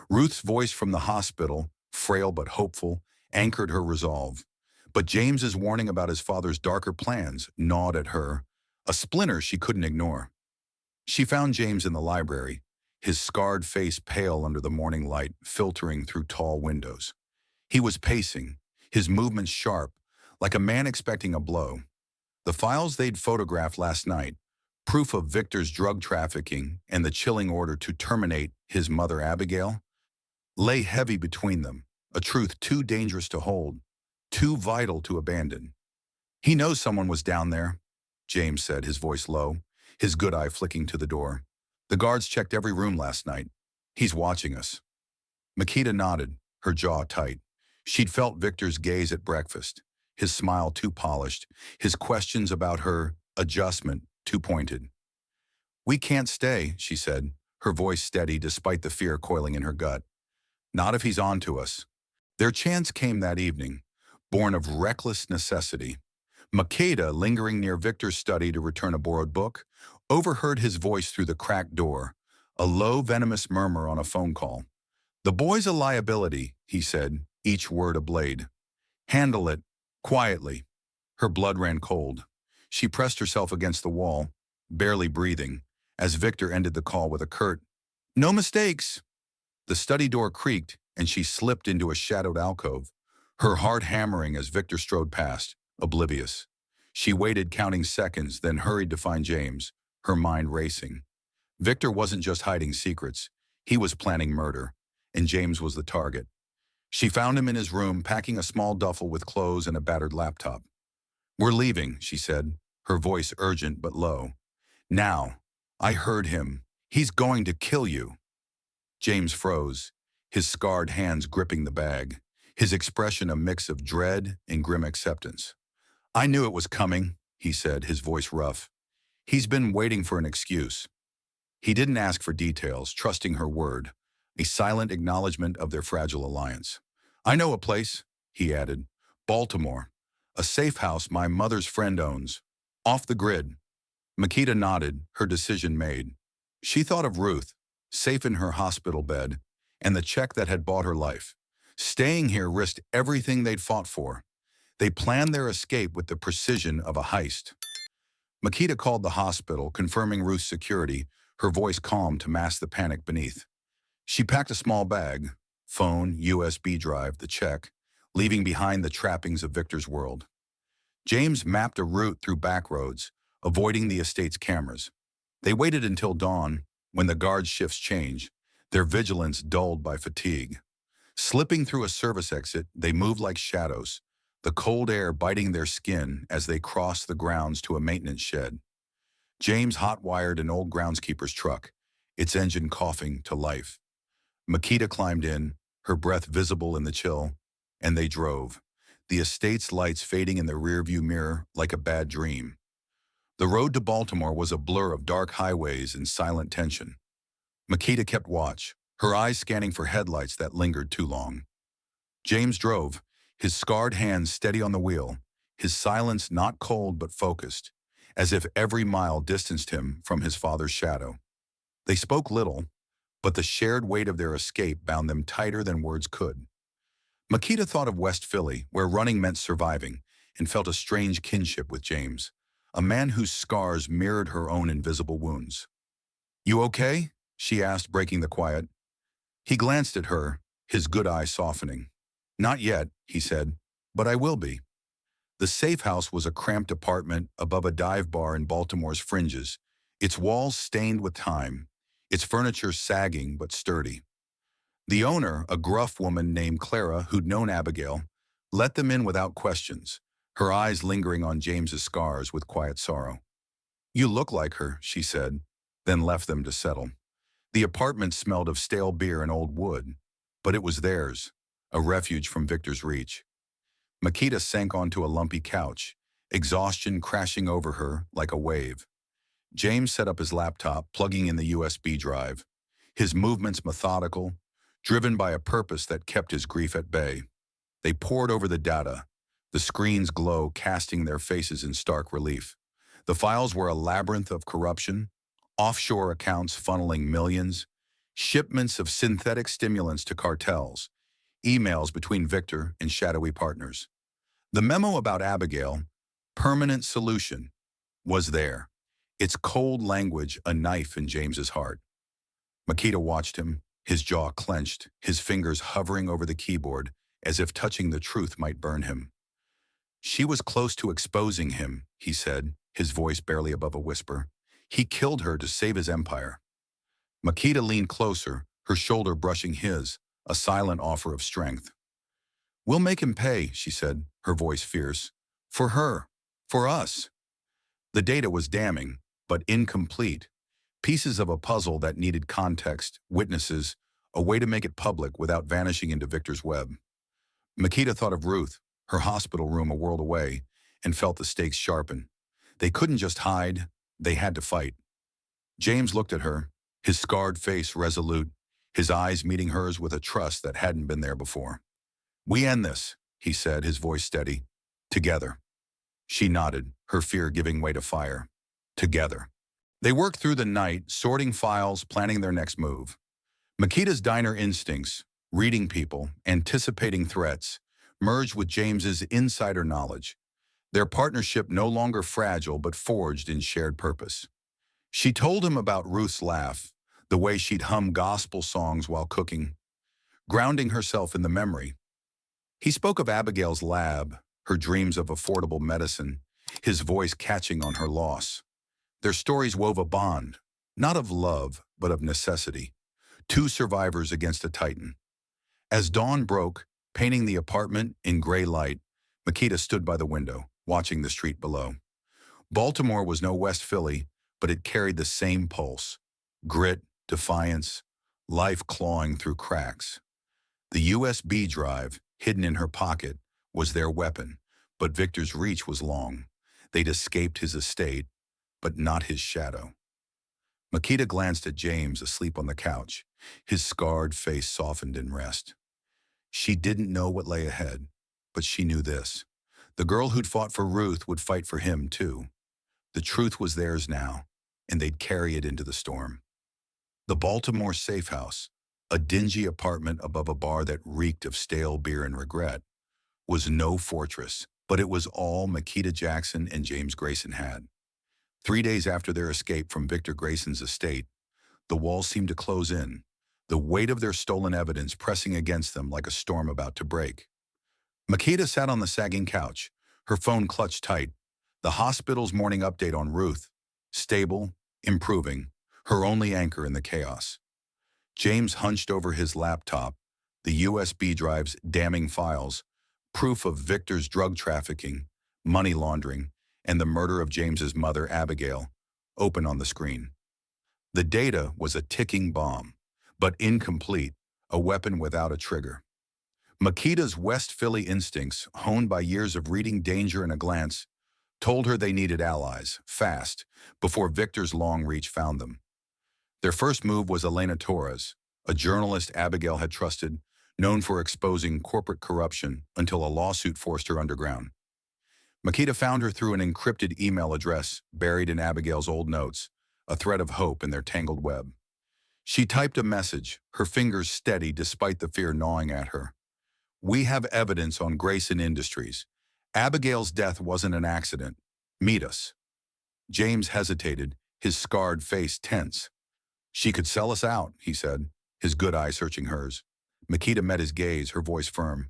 Ruth's voice from the hospital, frail but hopeful, anchored her resolve. But James's warning about his father's darker plans gnawed at her, a splinter she couldn't ignore. She found James in the library, his scarred face pale under the morning light filtering through tall windows. He was pacing, his movements sharp, like a man expecting a blow. The files they'd photographed last night, proof of Victor's drug trafficking and the chilling order to terminate his mother Abigail, lay heavy between them, a truth too dangerous to hold, too vital to abandon. "He knows someone was down there," James said, his voice low, his good eye flicking to the door. "The guards checked every room last night. He's watching us." Makita nodded, her jaw tight. She'd felt Victor's gaze at breakfast, his smile too polished, his questions about her adjustment too pointed. "We can't stay," she said, her voice steady despite the fear coiling in her gut. "Not if he's on to us." Their chance came that evening, born of reckless necessity. Makita, lingering near Victor's study to return a borrowed book, overheard his voice through the cracked door, a low, venomous murmur on a phone call. "The boy's a liability," he said, each word a blade. "Handle it, quietly." Her blood ran cold. She pressed herself against the wall, barely breathing, as Victor ended the call with a curt, "No mistakes." The study door creaked, and she slipped into a shadowed alcove, her heart hammering as Victor strode past, oblivious. She waited, counting seconds, then hurried to find James, her mind racing. Victor wasn't just hiding secrets. He was planning murder, and James was the target. She found him in his room, packing a small duffel with clothes and a battered laptop. "We're leaving," she said, her voice urgent but low. "Now." "I heard him. He's going to kill you." James froze, his scarred hands gripping the bag, his expression a mix of dread and grim acceptance. "I knew it was coming," he said, his voice rough. "He's been waiting for an excuse." He didn't ask for details, trusting her word, a silent acknowledgement of their fragile alliance. "I know a place," he added. "Baltimore. A safe house my mother's friend owns. Off the grid." Makita nodded, her decision made. She thought of Ruth, safe in her hospital bed, and the check that had bought her life. Staying here risked everything they'd fought for. They planned their escape with the precision of a heist. Makita called the hospital, confirming Ruth's security, her voice calm to mask the panic beneath. She packed a small bag, phone, USB drive, the check, leaving behind the trappings of Victor's world. James mapped a route through back roads, avoiding the estate's cameras. They waited until dawn, when the guard shifts changed, their vigilance dulled by fatigue. Slipping through a service exit, they moved like shadows, the cold air biting their skin as they crossed the grounds to a maintenance shed. James hot-wired an old groundskeeper's truck, its engine coughing to life. Makita climbed in, her breath visible in the chill, and they drove, the estate's lights fading in the rearview mirror like a bad dream. The road to Baltimore was a blur of dark highways and silent tension. Makita kept watch, her eyes scanning for headlights that lingered too long. James drove, his scarred hands steady on the wheel, his silence not cold but focused, as if every mile distanced him from his father's shadow. They spoke little, but the shared weight of their escape bound them tighter than words could. Makita thought of West Philly, where running meant surviving, and felt a strange kinship with James, a man whose scars mirrored her own invisible wounds. "You okay?" she asked, breaking the quiet. He glanced at her, his good eye softening. "Not yet," he said, "but I will be." The safe house was a cramped apartment above a dive bar in Baltimore's fringes, its walls stained with time, its furniture sagging but sturdy. The owner, a gruff woman named Clara who'd known Abigail, let them in without questions, her eyes lingering on James's scars with quiet sorrow. "You look like her," she said, then left them to settle. The apartment smelled of stale beer and old wood, but it was theirs, a refuge from Victor's reach. Makita sank onto a lumpy couch, exhaustion crashing over her like a wave. James set up his laptop, plugging in the USB drive, his movements methodical, driven by a purpose that kept his grief at bay. They pored over the data, the screen's glow casting their faces in stark relief. The files were a labyrinth of corruption, offshore accounts funneling millions, shipments of synthetic stimulants to cartels, emails between Victor and shadowy partners. The memo about Abigail, permanent solution, was there, its cold language a knife in James's heart. Makita watched him, his jaw clenched, his fingers hovering over the keyboard as if touching the truth might burn him. "She was close to exposing him," he said, his voice barely above a whisper. "He killed her to save his empire." Makita leaned closer, her shoulder brushing his, a silent offer of strength. "We'll make him pay," she said, her voice fierce. "For her. For us." The data was damning, but incomplete. Pieces of a puzzle that needed context, witnesses, a way to make it public without vanishing into Victor's web. Makita thought of Ruth, her hospital room a world away, and felt the stakes sharpen. They couldn't just hide, they had to fight. James looked at her, his scarred face resolute, his eyes meeting hers with a trust that hadn't been there before. "We end this," he said, his voice steady. "Together." She nodded, her fear giving way to fire. Together. They worked through the night, sorting files, planning their next move. Makita's diner instincts, reading people, anticipating threats, merged with James's insider knowledge. Their partnership no longer fragile but forged in shared purpose. She told him about Ruth's laugh, the way she'd hum gospel songs while cooking, grounding herself in the memory. He spoke of Abigail's lab, her dreams of affordable medicine, his voice catching on her loss. Their stories wove a bond, not of love, but of necessity. Two survivors against a titan. As dawn broke, painting the apartment in gray light, Makita stood by the window, watching the street below. Baltimore was no West Philly, but it carried the same pulse. Grit, defiance, life clawing through cracks. The USB drive, hidden in her pocket, was their weapon, but Victor's reach was long. They'd escaped his estate, but not his shadow. Makita glanced at James asleep on the couch, his scarred face softened in rest. She didn't know what lay ahead, but she knew this. The girl who'd fought for Ruth would fight for him, too. The truth was theirs now, and they'd carry it into the storm. The Baltimore safe house, a dingy apartment above a bar that reeked of stale beer and regret, was no fortress, but it was all Makita Jackson and James Grayson had. 3 days after their escape from Victor Grayson's estate, the walls seemed to close in, the weight of their stolen evidence pressing against them like a storm about to break. Makita sat on the sagging couch, her phone clutched tight. The hospital's morning update on Ruth, stable, improving, her only anchor in the chaos. James hunched over his laptop, the USB drive's damning files, proof of Victor's drug trafficking, money laundering, and the murder of James's mother, Abigail, open on the screen. The data was a ticking bomb, but incomplete, a weapon without a trigger. Makita's West Philly instincts, honed by years of reading danger in a glance, told her they needed allies, fast, before Victor's long reach found them. Their first move was Elena Torres, a journalist Abigail had trusted, known for exposing corporate corruption until a lawsuit forced her underground. Makita found her through an encrypted email address buried in Abigail's old notes, a thread of hope in their tangled web. She typed a message, her fingers steady despite the fear gnawing at her. "We have evidence on Grayson Industries. Abigail's death wasn't an accident. Meet us." James hesitated, his scarred face tense. "She could sell us out," he said, his good eye searching hers. Makita met his gaze, her voice firm.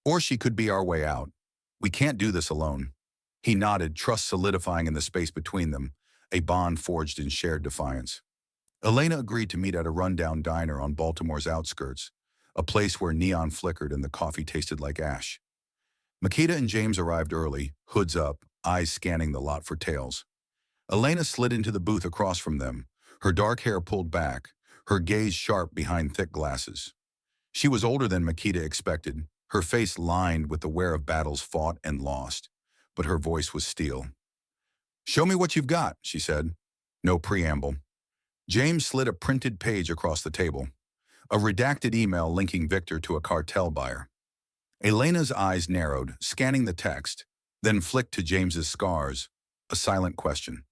"Or she could be our way out. We can't do this alone." He nodded, trust solidifying in the space between them, a bond forged in shared defiance. Elena agreed to meet at a rundown diner on Baltimore's outskirts, a place where neon flickered and the coffee tasted like ash. Makita and James arrived early, hoods up, eyes scanning the lot for tails. Elena slid into the booth across from them, her dark hair pulled back, her gaze sharp behind thick glasses. She was older than Makita expected, her face lined with the wear of battles fought and lost, but her voice was steel. "Show me what you've got," she said. No preamble. James slid a printed page across the table, a redacted email linking Victor to a cartel buyer. Elena's eyes narrowed, scanning the text, then flicked to James's scars, a silent question.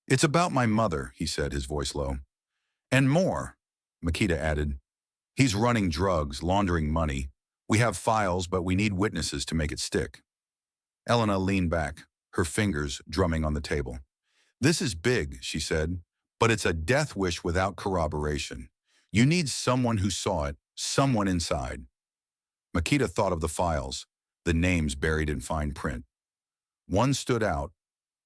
"It's about my mother," he said, his voice low. "And more," Makita added. "He's running drugs, laundering money. We have files, but we need witnesses to make it stick." Elena leaned back, her fingers drumming on the table. "This is big," she said, "but it's a death wish without corroboration. You need someone who saw it, someone inside." Makita thought of the files, the names buried in fine print. One stood out.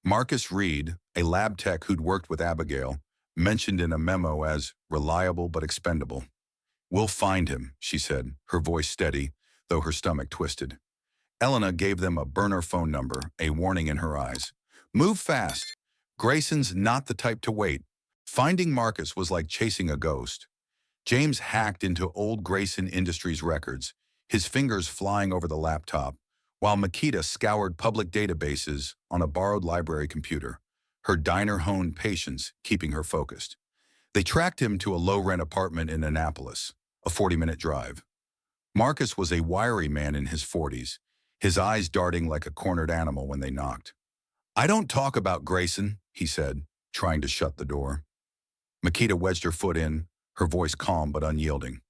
Marcus Reed, a lab tech who'd worked with Abigail, mentioned in a memo as reliable but expendable. "We'll find him," she said, her voice steady, though her stomach twisted. Elena gave them a burner phone number, a warning in her eyes. "Move fast. Grayson's not the type to wait." Finding Marcus was like chasing a ghost. James hacked into old Grayson Industries records, his fingers flying over the laptop, while Makita scoured public databases on a borrowed library computer, her diner-honed patience keeping her focused. They tracked him to a low-rent apartment in Annapolis, a 40-minute drive. Marcus was a wiry man in his 40s, his eyes darting like a cornered animal when they knocked. "I don't talk about Grayson," he said, trying to shut the door. Makita wedged her foot in, her voice calm but unyielding.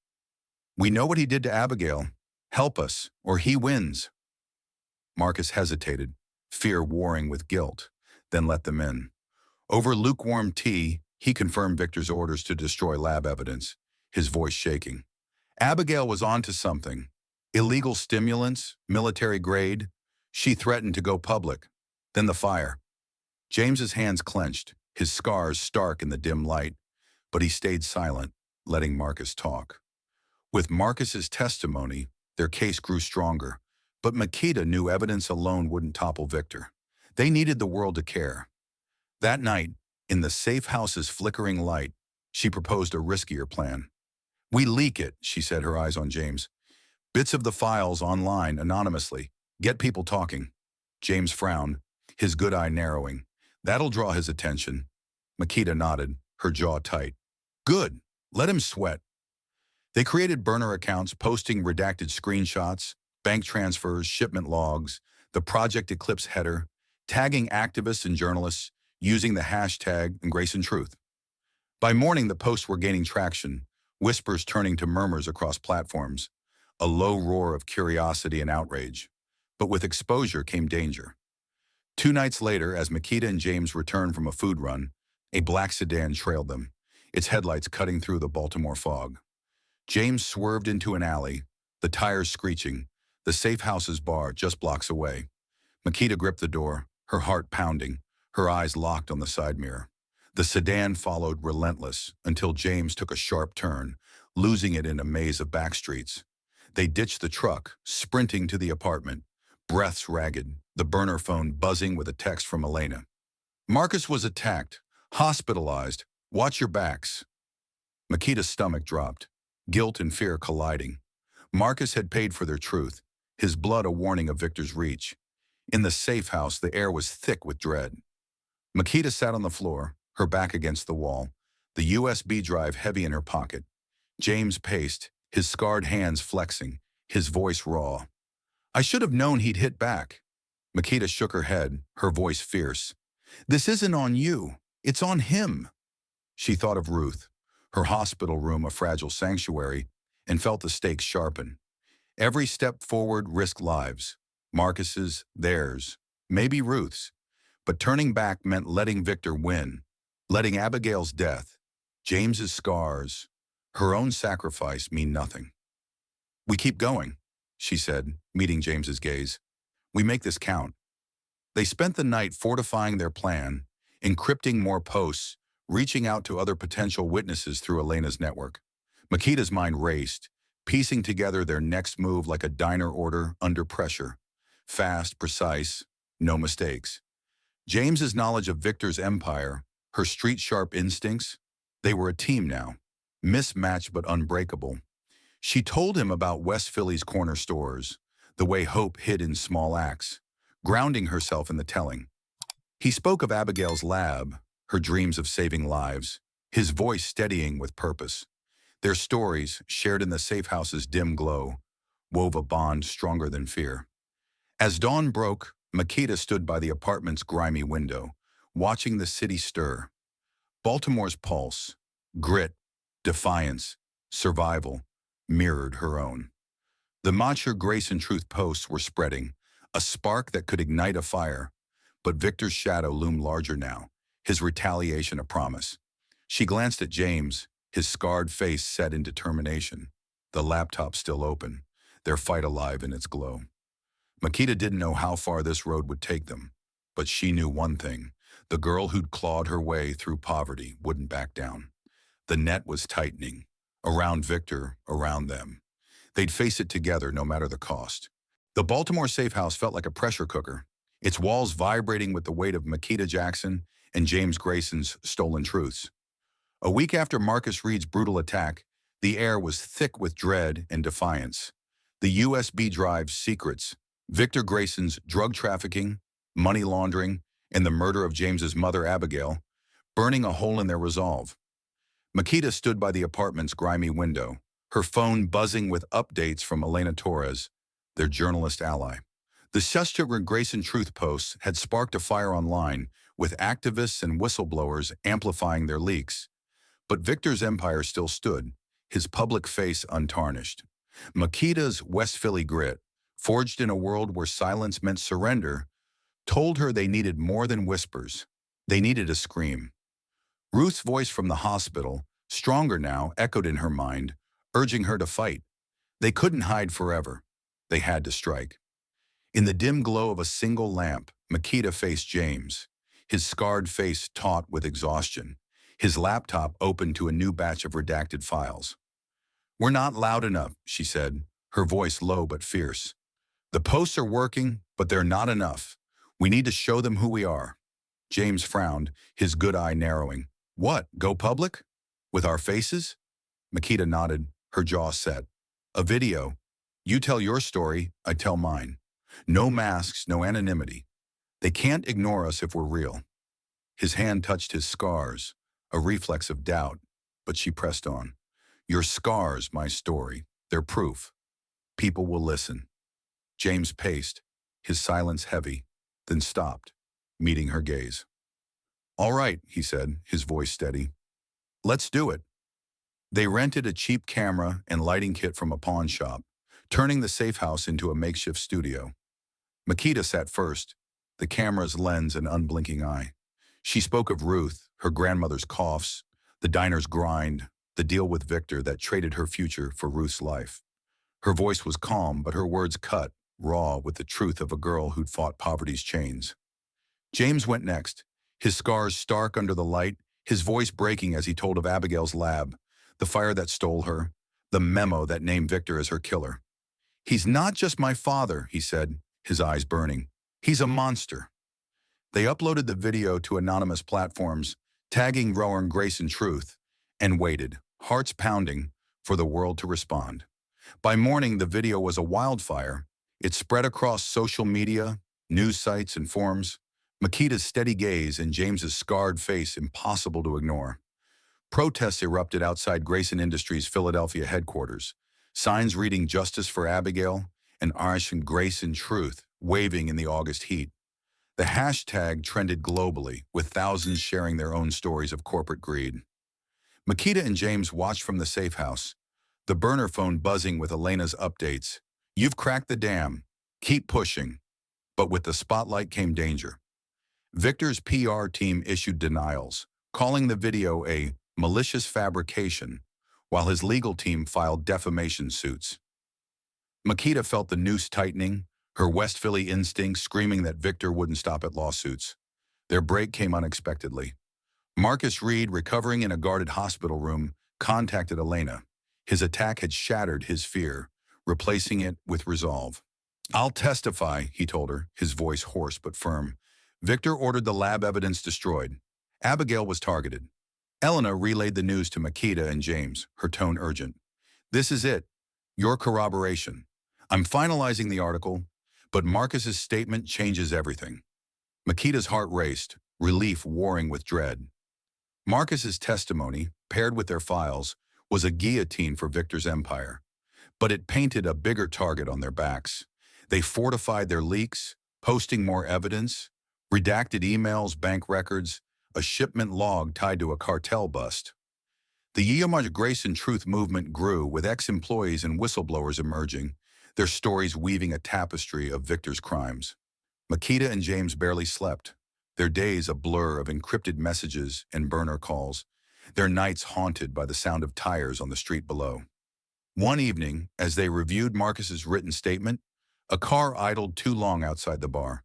"We know what he did to Abigail. Help us, or he wins." Marcus hesitated, fear warring with guilt, then let them in. Over lukewarm tea, he confirmed Victor's orders to destroy lab evidence, his voice shaking. Abigail was onto something. Illegal stimulants, military grade. She threatened to go public. Then the fire. James's hands clenched, his scars stark in the dim light, but he stayed silent, letting Marcus talk. With Marcus's testimony, their case grew stronger, but Makita knew evidence alone wouldn't topple Victor. They needed the world to care. That night, in the safe house's flickering light, she proposed a riskier plan. "We leak it," she said, her eyes on James. "Bits of the files online, anonymously. Get people talking." James frowned, his good eye narrowing. "That'll draw his attention." Makita nodded, her jaw tight. "Good. Let him sweat." They created burner accounts, posting redacted screenshots, bank transfers, shipment logs, the Project Eclipse header, tagging activists and journalists, using the hashtag #GraceandTruth. By morning, the posts were gaining traction, whispers turning to murmurs across platforms, a low roar of curiosity and outrage. But with exposure came danger. 2 nights later, as Makita and James returned from a food run, a black sedan trailed them, its headlights cutting through the Baltimore fog. James swerved into an alley, the tires screeching, the safe house's bar just blocks away. Makita gripped the door, her heart pounding, her eyes locked on the side mirror. The sedan followed relentless until James took a sharp turn, losing it in a maze of back streets. They ditched the truck, sprinting to the apartment, breaths ragged, the burner phone buzzing with a text from Elena. "Marcus was attacked, hospitalized. Watch your backs." Makita's stomach dropped, guilt and fear colliding. Marcus had paid for their truth, his blood a warning of Victor's reach. In the safe house, the air was thick with dread. Makita sat on the floor, her back against the wall, the USB drive heavy in her pocket. James paced, his scarred hands flexing, his voice raw. "I should have known he'd hit back." Makita shook her head, her voice fierce. "This isn't on you. It's on him." She thought of Ruth, her hospital room a fragile sanctuary, and felt the stakes sharpen. Every step forward risked lives. Marcus's, theirs, maybe Ruth's. But turning back meant letting Victor win, letting Abigail's death, James's scars, her own sacrifice mean nothing. "We keep going," she said, meeting James's gaze. "We make this count." They spent the night fortifying their plan, encrypting more posts, reaching out to other potential witnesses through Elena's network. Makita's mind raced, piecing together their next move like a diner order under pressure. Fast, precise, no mistakes. James's knowledge of Victor's empire, her street-sharp instincts, they were a team now, mismatched but unbreakable. She told him about West Philly's corner stores, the way hope hid in small acts, grounding herself in the telling. He spoke of Abigail's lab, her dreams of saving lives, his voice steadying with purpose. Their stories, shared in the safe house's dim glow, wove a bond stronger than fear. As dawn broke, Makita stood by the apartment's grimy window, watching the city stir. Baltimore's pulse, grit, defiance, survival, mirrored her own. The Mature Grace and Truth posts were spreading, a spark that could ignite a fire. But Victor's shadow loomed larger now, his retaliation a promise. She glanced at James, his scarred face set in determination, the laptop still open, their fight alive in its glow. Makita didn't know how far this road would take them, but she knew one thing: the girl who'd clawed her way through poverty wouldn't back down. The net was tightening, around Victor, around them. They'd face it together no matter the cost. The Baltimore safe house felt like a pressure cooker, its walls vibrating with the weight of Makita Jackson and James Grayson's stolen truths. A week after Marcus Reed's brutal attack, the air was thick with dread and defiance. The USB drive's secrets, Victor Grayson's drug trafficking, money laundering, and the murder of James's mother Abigail, burning a hole in their resolve. Makita stood by the apartment's grimy window, her phone buzzing with updates from Elena Torres, their journalist ally. The #Victor Grayson Truth posts had sparked a fire online, with activists and whistleblowers amplifying their leaks. But Victor's empire still stood, his public face untarnished. Makita's West Philly grit, forged in a world where silence meant surrender, told her they needed more than whispers. They needed a scream. Ruth's voice from the hospital, stronger now, echoed in her mind, urging her to fight. They couldn't hide forever. They had to strike. In the dim glow of a single lamp, Makita faced James, his scarred face taut with exhaustion, his laptop open to a new batch of redacted files. "We're not loud enough," she said, her voice low but fierce. "The posts are working, but they're not enough. We need to show them who we are." James frowned, his good eye narrowing. "What, go public? With our faces?" Makita nodded, her jaw set. "A video. You tell your story, I tell mine. No masks, no anonymity. They can't ignore us if we're real." His hand touched his scars, a reflex of doubt, but she pressed on. "Your scars, my story. They're proof. People will listen." James paced, his silence heavy, then stopped, meeting her gaze. "All right," he said, his voice steady. "Let's do it." They rented a cheap camera and lighting kit from a pawn shop, turning the safe house into a makeshift studio. Makita sat first, the camera's lens an unblinking eye. She spoke of Ruth, her grandmother's coughs, the diner's grind, the deal with Victor that traded her future for Ruth's life. Her voice was calm, but her words cut, raw with the truth of a girl who'd fought poverty's chains. James went next, his scars stark under the light, his voice breaking as he told of Abigail's lab, the fire that stole her, the memo that named Victor as her killer. "He's not just my father," he said, his eyes burning. "He's a monster." They uploaded the video to anonymous platforms, tagging Rowan Grace and Truth, and waited, hearts pounding, for the world to respond. By morning, the video was a wildfire. It spread across social media, news sites, and forums. Makita's steady gaze and James's scarred face impossible to ignore. Protests erupted outside Grayson Industries' Philadelphia headquarters, signs reading "Justice for Abigail" and "Irish Grace and Truth" waving in the August heat. The hashtag trended globally, with thousands sharing their own stories of corporate greed. Makita and James watched from the safe house, the burner phone buzzing with Elena's updates. "You've cracked the dam. Keep pushing." But with the spotlight came danger. Victor's PR team issued denials, calling the video a malicious fabrication, while his legal team filed defamation suits. Makita felt the noose tightening, her West Philly instincts screaming that Victor wouldn't stop at lawsuits. Their break came unexpectedly. Marcus Reed, recovering in a guarded hospital room, contacted Elena. His attack had shattered his fear, replacing it with resolve. "I'll testify," he told her, his voice hoarse but firm. "Victor ordered the lab evidence destroyed. Abigail was targeted." Elena relayed the news to Makita and James, her tone urgent. "This is it. Your corroboration. I'm finalizing the article, but Marcus's statement changes everything." Makita's heart raced, relief warring with dread. Marcus's testimony, paired with their files, was a guillotine for Victor's empire. But it painted a bigger target on their backs. They fortified their leaks, posting more evidence, redacted emails, bank records, a shipment log tied to a cartel bust. The Yeoman's Grace and Truth movement grew, with ex-employees and whistleblowers emerging, their stories weaving a tapestry of Victor's crimes. Makita and James barely slept, their days a blur of encrypted messages and burner calls, their nights haunted by the sound of tires on the street below. One evening, as they reviewed Marcus's written statement, a car idled too long outside the bar.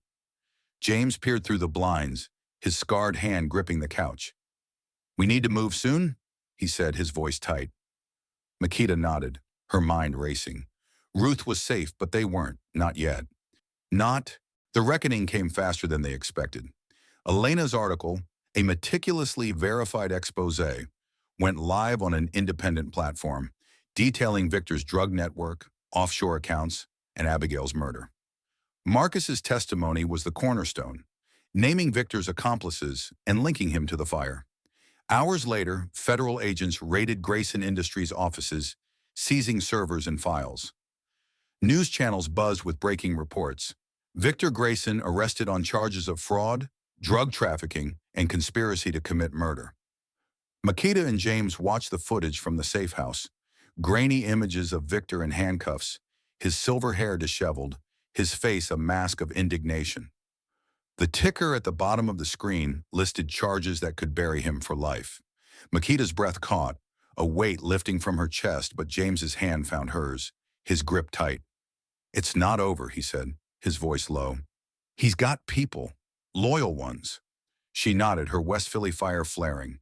James peered through the blinds, his scarred hand gripping the couch. "We need to move soon?" he said, his voice tight. Makita nodded, her mind racing. Ruth was safe, but they weren't, not yet. The reckoning came faster than they expected. Elena's article, a meticulously verified exposé, went live on an independent platform, detailing Victor's drug network, offshore accounts, and Abigail's murder. Marcus's testimony was the cornerstone, naming Victor's accomplices and linking him to the fire. Hours later, federal agents raided Grayson Industries' offices, seizing servers and files. News channels buzzed with breaking reports. Victor Grayson arrested on charges of fraud, drug trafficking, and conspiracy to commit murder. Makita and James watched the footage from the safe house, grainy images of Victor in handcuffs, his silver hair disheveled, his face a mask of indignation. The ticker at the bottom of the screen listed charges that could bury him for life. Makita's breath caught, a weight lifting from her chest, but James's hand found hers, his grip tight. "It's not over," he said, his voice low. "He's got people, loyal ones." She nodded, her West Philly fire flaring.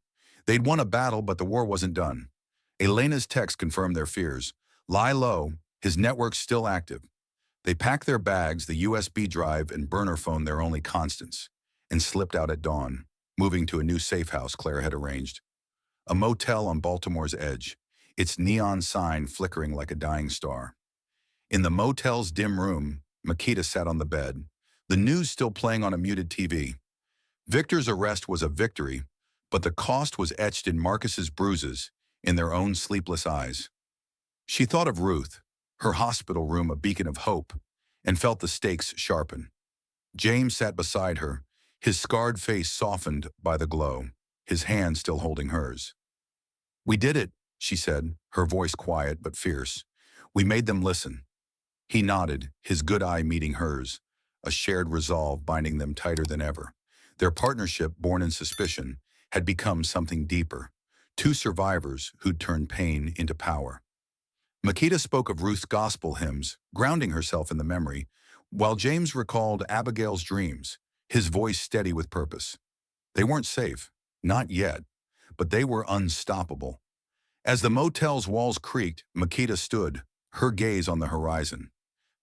They'd won a battle, but the war wasn't done. Elena's text confirmed their fears. "Lie low, his network's still active." They packed their bags, the USB drive and burner phone their only constants, and slipped out at dawn, moving to a new safe house Claire had arranged. A motel on Baltimore's edge, its neon sign flickering like a dying star. In the motel's dim room, Makita sat on the bed, the news still playing on a muted TV. Victor's arrest was a victory, but the cost was etched in Marcus's bruises, in their own sleepless eyes. She thought of Ruth, her hospital room a beacon of hope, and felt the stakes sharpen. James sat beside her, his scarred face softened by the glow, his hand still holding hers. "We did it," she said, her voice quiet but fierce. "We made them listen." He nodded, his good eye meeting hers, a shared resolve binding them tighter than ever. Their partnership, born in suspicion, had become something deeper. Two survivors who'd turned pain into power. Makita spoke of Ruth's gospel hymns, grounding herself in the memory, while James recalled Abigail's dreams, his voice steady with purpose. They weren't safe, not yet, but they were unstoppable. As the motel's walls creaked, Makita stood, her gaze on the horizon.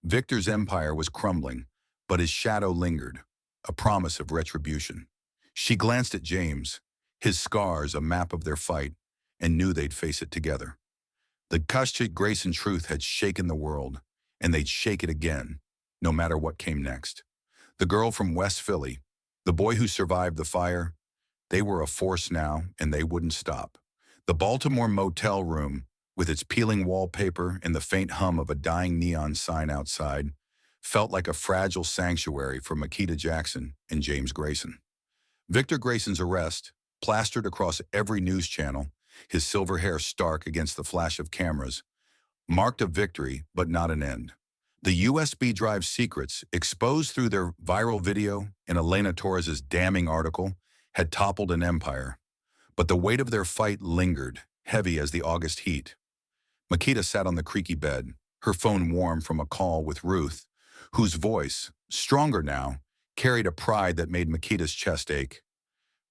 Victor's empire was crumbling, but his shadow lingered, a promise of retribution. She glanced at James, his scars a map of their fight, and knew they'd face it together. The Kashchik grace and truth had shaken the world, and they'd shake it again, no matter what came next. The girl from West Philly, the boy who survived the fire, they were a force now, and they wouldn't stop. The Baltimore motel room, with its peeling wallpaper and the faint hum of a dying neon sign outside, felt like a fragile sanctuary for Makita Jackson and James Grayson. Victor Grayson's arrest, plastered across every news channel, his silver hair stark against the flash of cameras, marked a victory but not an end. The USB drive secrets, exposed through their viral video and Elena Torres's damning article, had toppled an empire. But the weight of their fight lingered, heavy as the August heat. Makita sat on the creaky bed, her phone warm from a call with Ruth, whose voice, stronger now, carried a pride that made Makita's chest ache.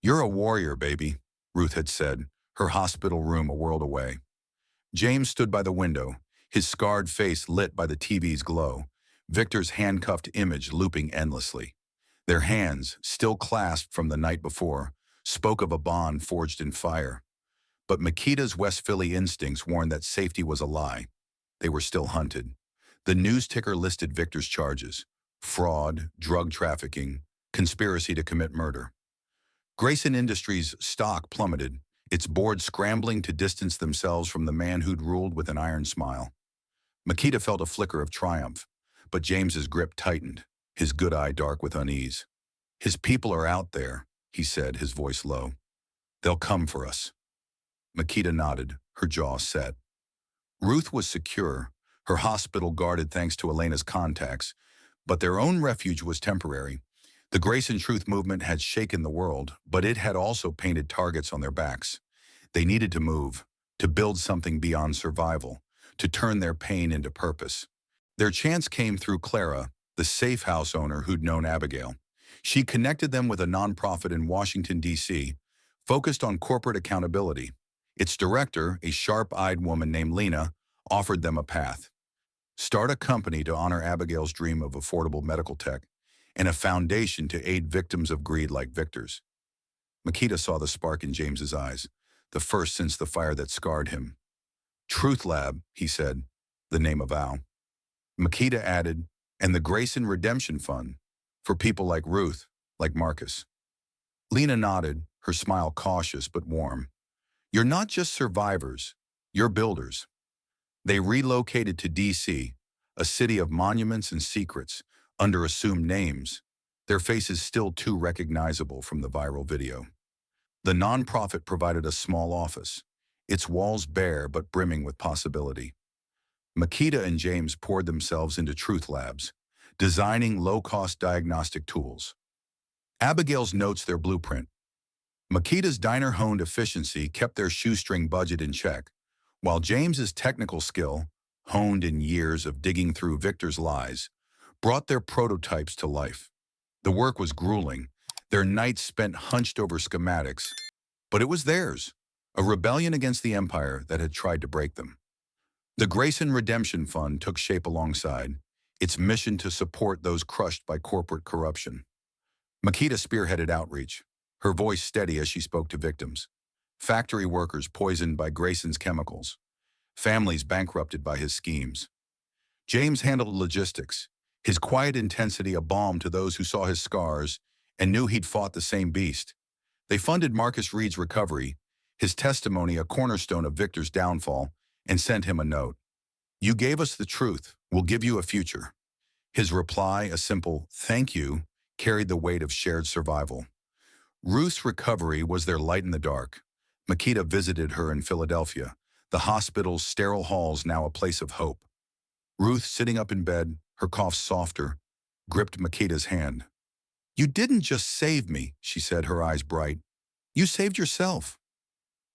"You're a warrior, baby," Ruth had said, her hospital room a world away. James stood by the window, his scarred face lit by the TV's glow, Victor's handcuffed image looping endlessly. Their hands, still clasped from the night before, spoke of a bond forged in fire. But Makita's West Philly instincts warned that safety was a lie. They were still hunted. The news ticker listed Victor's charges: fraud, drug trafficking, conspiracy to commit murder. Grayson Industries' stock plummeted, its board scrambling to distance themselves from the man who'd ruled with an iron smile. Makita felt a flicker of triumph, but James's grip tightened, his good eye dark with unease. "His people are out there," he said, his voice low. "They'll come for us." Makita nodded, her jaw set. Ruth was secure, her hospital guarded thanks to Elena's contacts, but their own refuge was temporary. The Grace and Truth movement had shaken the world, but it had also painted targets on their backs. They needed to move, to build something beyond survival, to turn their pain into purpose. Their chance came through Clara, the safe house owner who'd known Abigail. She connected them with a nonprofit in Washington, D.C., focused on corporate accountability. Its director, a sharp-eyed woman named Lena, offered them a path. Start a company to honor Abigail's dream of affordable medical tech, and a foundation to aid victims of greed like Victor's. Makita saw the spark in James's eyes, the first since the fire that scarred him. "Truth Lab," he said, the name of Al. Makita added, "and the Grayson Redemption Fund, for people like Ruth, like Marcus." Lena nodded, her smile cautious but warm. "You're not just survivors, you're builders." They relocated to D.C., a city of monuments and secrets, under assumed names, their faces still too recognizable from the viral video. The nonprofit provided a small office, its walls bare but brimming with possibility. Makita and James poured themselves into Truth Labs, designing low-cost diagnostic tools. Abigail's notes their blueprint. Makita's diner-honed efficiency kept their shoestring budget in check, while James's technical skill, honed in years of digging through Victor's lies, brought their prototypes to life. The work was grueling, their nights spent hunched over schematics, but it was theirs, a rebellion against the empire that had tried to break them. The Grayson Redemption Fund took shape alongside, its mission to support those crushed by corporate corruption. Makita spearheaded outreach, her voice steady as she spoke to victims. Factory workers poisoned by Grayson's chemicals, families bankrupted by his schemes. James handled logistics, his quiet intensity a balm to those who saw his scars and knew he'd fought the same beast. They funded Marcus Reed's recovery, his testimony a cornerstone of Victor's downfall, and sent him a note. "You gave us the truth, we'll give you a future." His reply, a simple "thank you," carried the weight of shared survival. Ruth's recovery was their light in the dark. Makita visited her in Philadelphia, the hospital's sterile halls now a place of hope. Ruth, sitting up in bed, her cough softer, gripped Makita's hand. "You didn't just save me," she said, her eyes bright. "You saved yourself."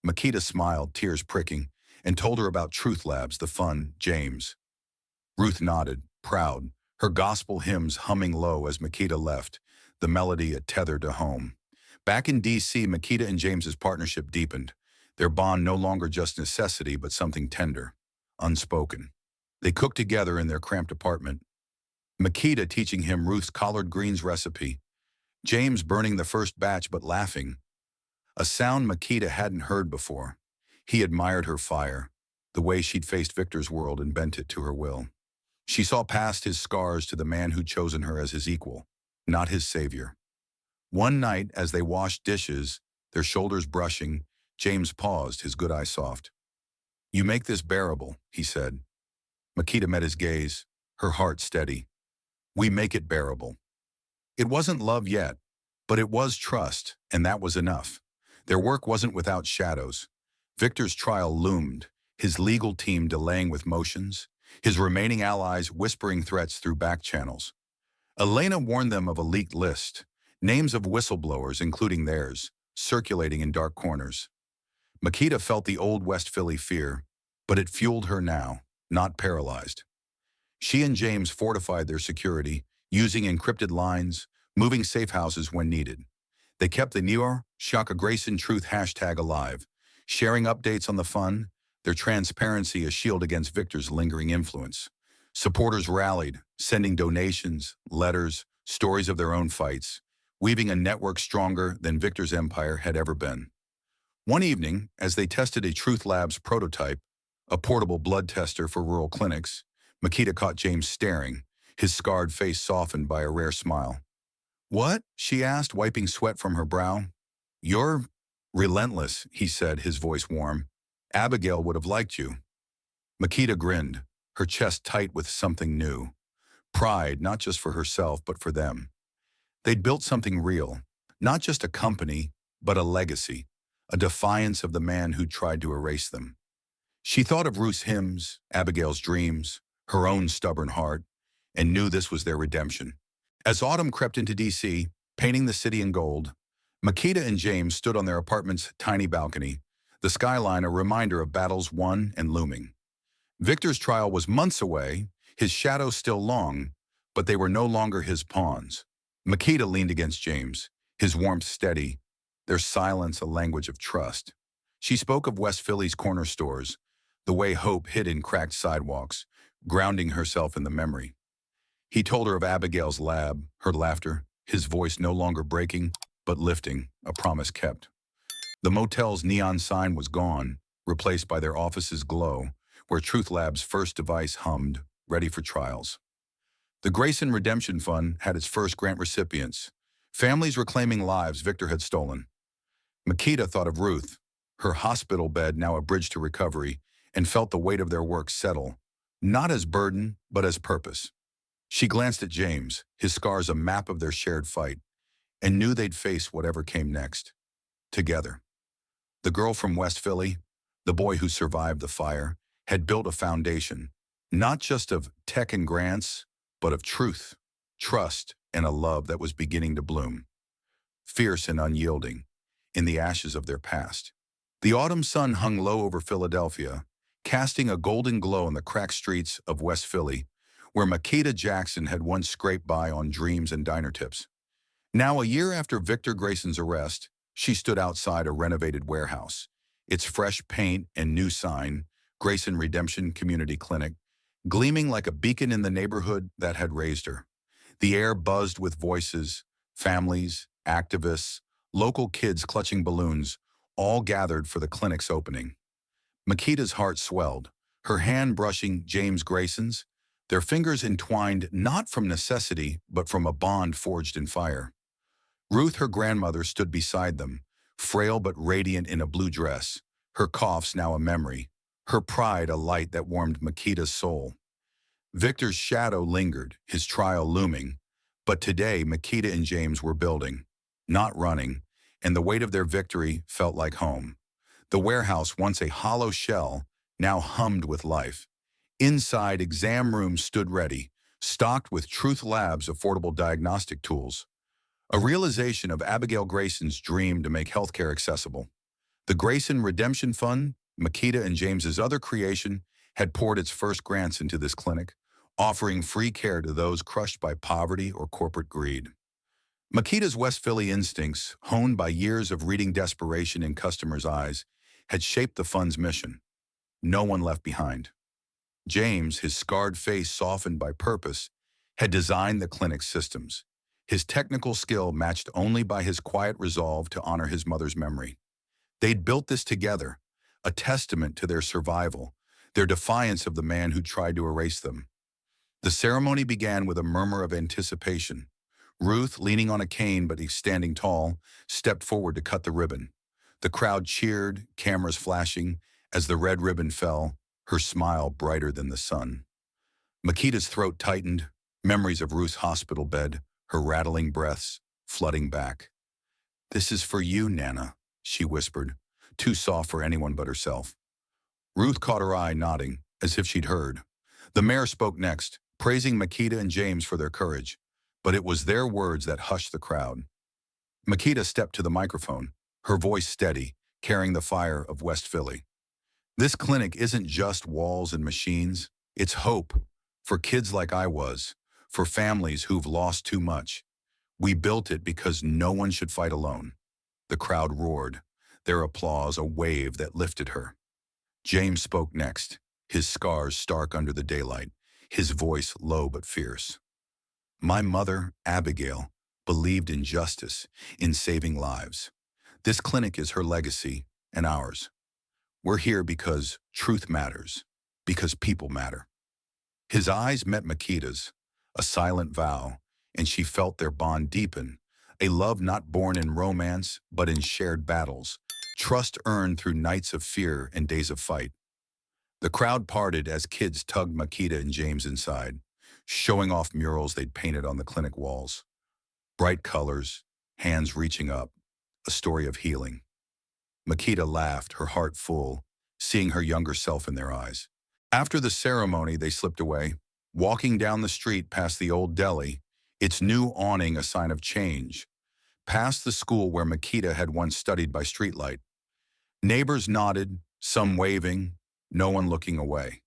Makita smiled, tears pricking, and told her about Truth Labs, the fun, James. Ruth nodded, proud, her gospel hymns humming low as Makita left, the melody a tether to home. Back in D.C., Makita and James's partnership deepened, their bond no longer just necessity but something tender, unspoken. They cooked together in their cramped apartment, Makita teaching him Ruth's collard greens recipe, James burning the first batch but laughing, a sound Makita hadn't heard before. He admired her fire, the way she'd faced Victor's world and bent it to her will. She saw past his scars to the man who'd chosen her as his equal, not his savior. One night, as they washed dishes, their shoulders brushing, James paused, his good eye soft. "You make this bearable," he said. Makita met his gaze, her heart steady. "We make it bearable." It wasn't love yet, but it was trust, and that was enough. Their work wasn't without shadows. Victor's trial loomed, his legal team delaying with motions, his remaining allies whispering threats through back channels. Elena warned them of a leaked list, names of whistleblowers, including theirs, circulating in dark corners. Makita felt the old West Philly fear, but it fueled her now, not paralyzed. She and James fortified their security, using encrypted lines, moving safe houses when needed. They kept the New Shaka Grayson Truth hashtag alive, sharing updates on the fun, their transparency a shield against Victor's lingering influence. Supporters rallied, sending donations, letters, stories of their own fights, weaving a network stronger than Victor's empire had ever been. One evening, as they tested a Truth Labs prototype, a portable blood tester for rural clinics, Makita caught James staring, his scarred face softened by a rare smile. "What?" she asked, wiping sweat from her brow. "You're relentless," he said, his voice warm. "Abigail would have liked you." Makita grinned, her chest tight with something new. Pride, not just for herself, but for them. They'd built something real, not just a company, but a legacy, a defiance of the man who'd tried to erase them. She thought of Ruth's hymns, Abigail's dreams, her own stubborn heart, and knew this was their redemption. As autumn crept into D.C., painting the city in gold, Makita and James stood on their apartment's tiny balcony, the skyline a reminder of battles won and looming. Victor's trial was months away, his shadow still long, but they were no longer his pawns. Makita leaned against James, his warmth steady, their silence a language of trust. She spoke of West Philly's corner stores, the way hope hid in cracked sidewalks, grounding herself in the memory. He told her of Abigail's lab, her laughter, his voice no longer breaking, but lifting, a promise kept. The motel's neon sign was gone, replaced by their office's glow, where Truth Lab's first device hummed, ready for trials. The Grayson Redemption Fund had its first grant recipients, families reclaiming lives Victor had stolen. Makita thought of Ruth, her hospital bed now a bridge to recovery, and felt the weight of their work settle, not as burden, but as purpose. She glanced at James, his scars a map of their shared fight, and knew they'd face whatever came next, together. The girl from West Philly, the boy who survived the fire, had built a foundation, not just of tech and grants, but of truth, trust, and a love that was beginning to bloom. Fierce and unyielding, in the ashes of their past. The autumn sun hung low over Philadelphia, casting a golden glow on the cracked streets of West Philly, where Makita Jackson had once scraped by on dreams and diner tips. Now, a year after Victor Grayson's arrest, she stood outside a renovated warehouse, its fresh paint and new sign, Grayson Redemption Community Clinic, gleaming like a beacon in the neighborhood that had raised her. The air buzzed with voices, families, activists, local kids clutching balloons, all gathered for the clinic's opening. Makita's heart swelled, her hand brushing James Grayson's, their fingers entwined not from necessity, but from a bond forged in fire. Ruth, her grandmother, stood beside them, frail but radiant in a blue dress, her coughs now a memory, her pride a light that warmed Makita's soul. Victor's shadow lingered, his trial looming, but today Makita and James were building, not running, and the weight of their victory felt like home. The warehouse, once a hollow shell, now hummed with life. Inside, exam rooms stood ready, stocked with Truth Labs' affordable diagnostic tools, a realization of Abigail Grayson's dream to make healthcare accessible. The Grayson Redemption Fund, Makita and James's other creation, had poured its first grants into this clinic, offering free care to those crushed by poverty or corporate greed. Makita's West Philly instincts, honed by years of reading desperation in customers' eyes, had shaped the fund's mission. No one left behind. James, his scarred face softened by purpose, had designed the clinic's systems, his technical skill matched only by his quiet resolve to honor his mother's memory. They'd built this together, a testament to their survival, their defiance of the man who tried to erase them. The ceremony began with a murmur of anticipation. Ruth, leaning on a cane but standing tall, stepped forward to cut the ribbon. The crowd cheered, cameras flashing, as the red ribbon fell, her smile brighter than the sun. Makita's throat tightened, memories of Ruth's hospital bed, her rattling breaths, flooding back. "This is for you, Nana," she whispered, too soft for anyone but herself. Ruth caught her eye, nodding, as if she'd heard. The mayor spoke next, praising Makita and James for their courage, but it was their words that hushed the crowd. Makita stepped to the microphone, her voice steady, carrying the fire of West Philly. "This clinic isn't just walls and machines, it's hope, for kids like I was, for families who've lost too much. We built it because no one should fight alone." The crowd roared, their applause a wave that lifted her. James spoke next, his scars stark under the daylight, his voice low but fierce. "My mother, Abigail, believed in justice, in saving lives. This clinic is her legacy and ours. We're here because truth matters, because people matter." His eyes met Makita's, a silent vow, and she felt their bond deepen, a love not born in romance but in shared battles, trust earned through nights of fear and days of fight. The crowd parted as kids tugged Makita and James inside, showing off murals they'd painted on the clinic walls. Bright colors, hands reaching up, a story of healing. Makita laughed, her heart full, seeing her younger self in their eyes. After the ceremony, they slipped away, walking down the street past the old deli, its new awning a sign of change, past the school where Makita had once studied by streetlight. Neighbors nodded, some waving, no one looking away.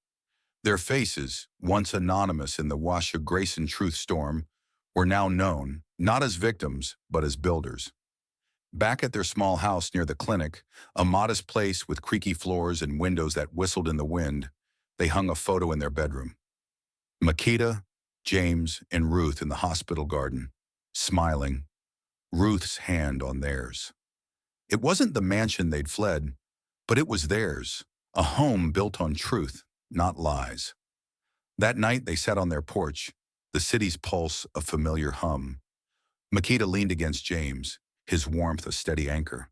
Their faces, once anonymous in the Washa Grayson truth storm, were now known, not as victims, but as builders. Back at their small house near the clinic, a modest place with creaky floors and windows that whistled in the wind, they hung a photo in their bedroom. Makita, James, and Ruth in the hospital garden, smiling, Ruth's hand on theirs. It wasn't the mansion they'd fled, but it was theirs, a home built on truth, not lies. That night they sat on their porch, the city's pulse a familiar hum. Makita leaned against James, his warmth a steady anchor.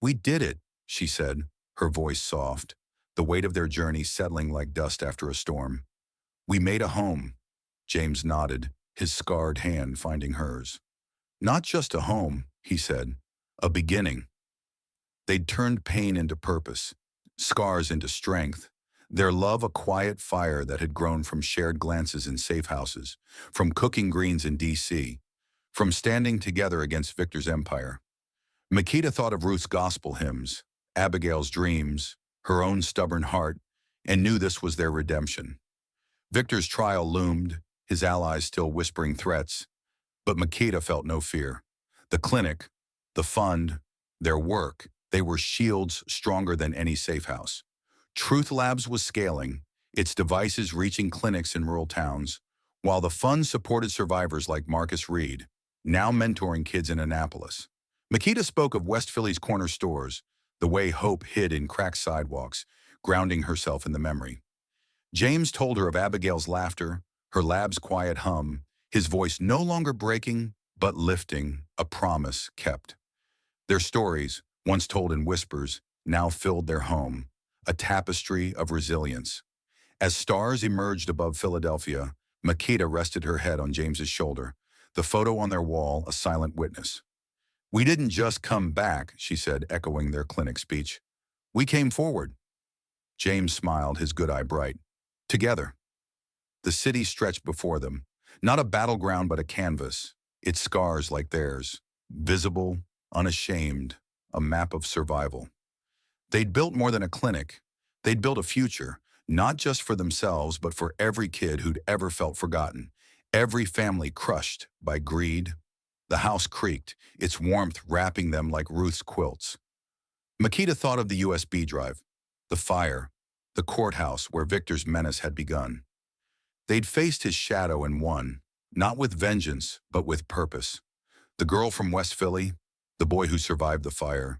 "We did it," she said, her voice soft, the weight of their journey settling like dust after a storm. "We made a home." James nodded, his scarred hand finding hers. "Not just a home," he said, "a beginning." They'd turned pain into purpose, scars into strength, their love a quiet fire that had grown from shared glances in safe houses, from cooking greens in D.C., from standing together against Victor's empire. Makita thought of Ruth's gospel hymns, Abigail's dreams, her own stubborn heart, and knew this was their redemption. Victor's trial loomed, his allies still whispering threats, but Makita felt no fear. The clinic, the fund, their work, they were shields stronger than any safe house. Truth Labs was scaling, its devices reaching clinics in rural towns, while the fund supported survivors like Marcus Reed, now mentoring kids in Annapolis. Makita spoke of West Philly's corner stores, the way hope hid in cracked sidewalks, grounding herself in the memory. James told her of Abigail's laughter, her lab's quiet hum, his voice no longer breaking, but lifting, a promise kept. Their stories, once told in whispers, now filled their home, a tapestry of resilience. As stars emerged above Philadelphia, Makita rested her head on James's shoulder, the photo on their wall a silent witness. "We didn't just come back," she said, echoing their clinic speech. "We came forward." James smiled, his good eye bright. Together. The city stretched before them, not a battleground but a canvas, its scars like theirs, visible, unashamed, a map of survival. They'd built more than a clinic. They'd built a future, not just for themselves, but for every kid who'd ever felt forgotten, every family crushed by greed. The house creaked, its warmth wrapping them like Ruth's quilts. Makita thought of the USB drive, the fire, the courthouse where Victor's menace had begun. They'd faced his shadow and won, not with vengeance, but with purpose. The girl from West Philly, the boy who survived the fire,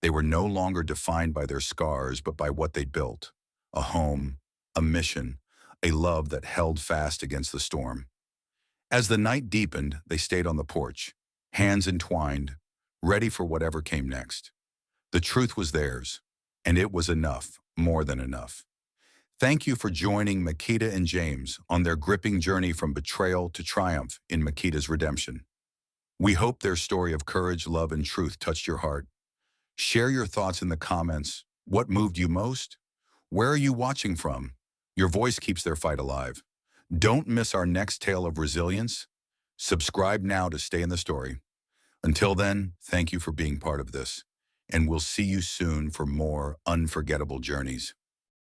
they were no longer defined by their scars, but by what they'd built. A home, a mission, a love that held fast against the storm. As the night deepened, they stayed on the porch, hands entwined, ready for whatever came next. The truth was theirs, and it was enough, more than enough. Thank you for joining Makita and James on their gripping journey from betrayal to triumph in Makita's redemption. We hope their story of courage, love, and truth touched your heart. Share your thoughts in the comments. What moved you most? Where are you watching from? Your voice keeps their fight alive. Don't miss our next tale of resilience. Subscribe now to stay in the story. Until then, thank you for being part of this, and we'll see you soon for more unforgettable journeys.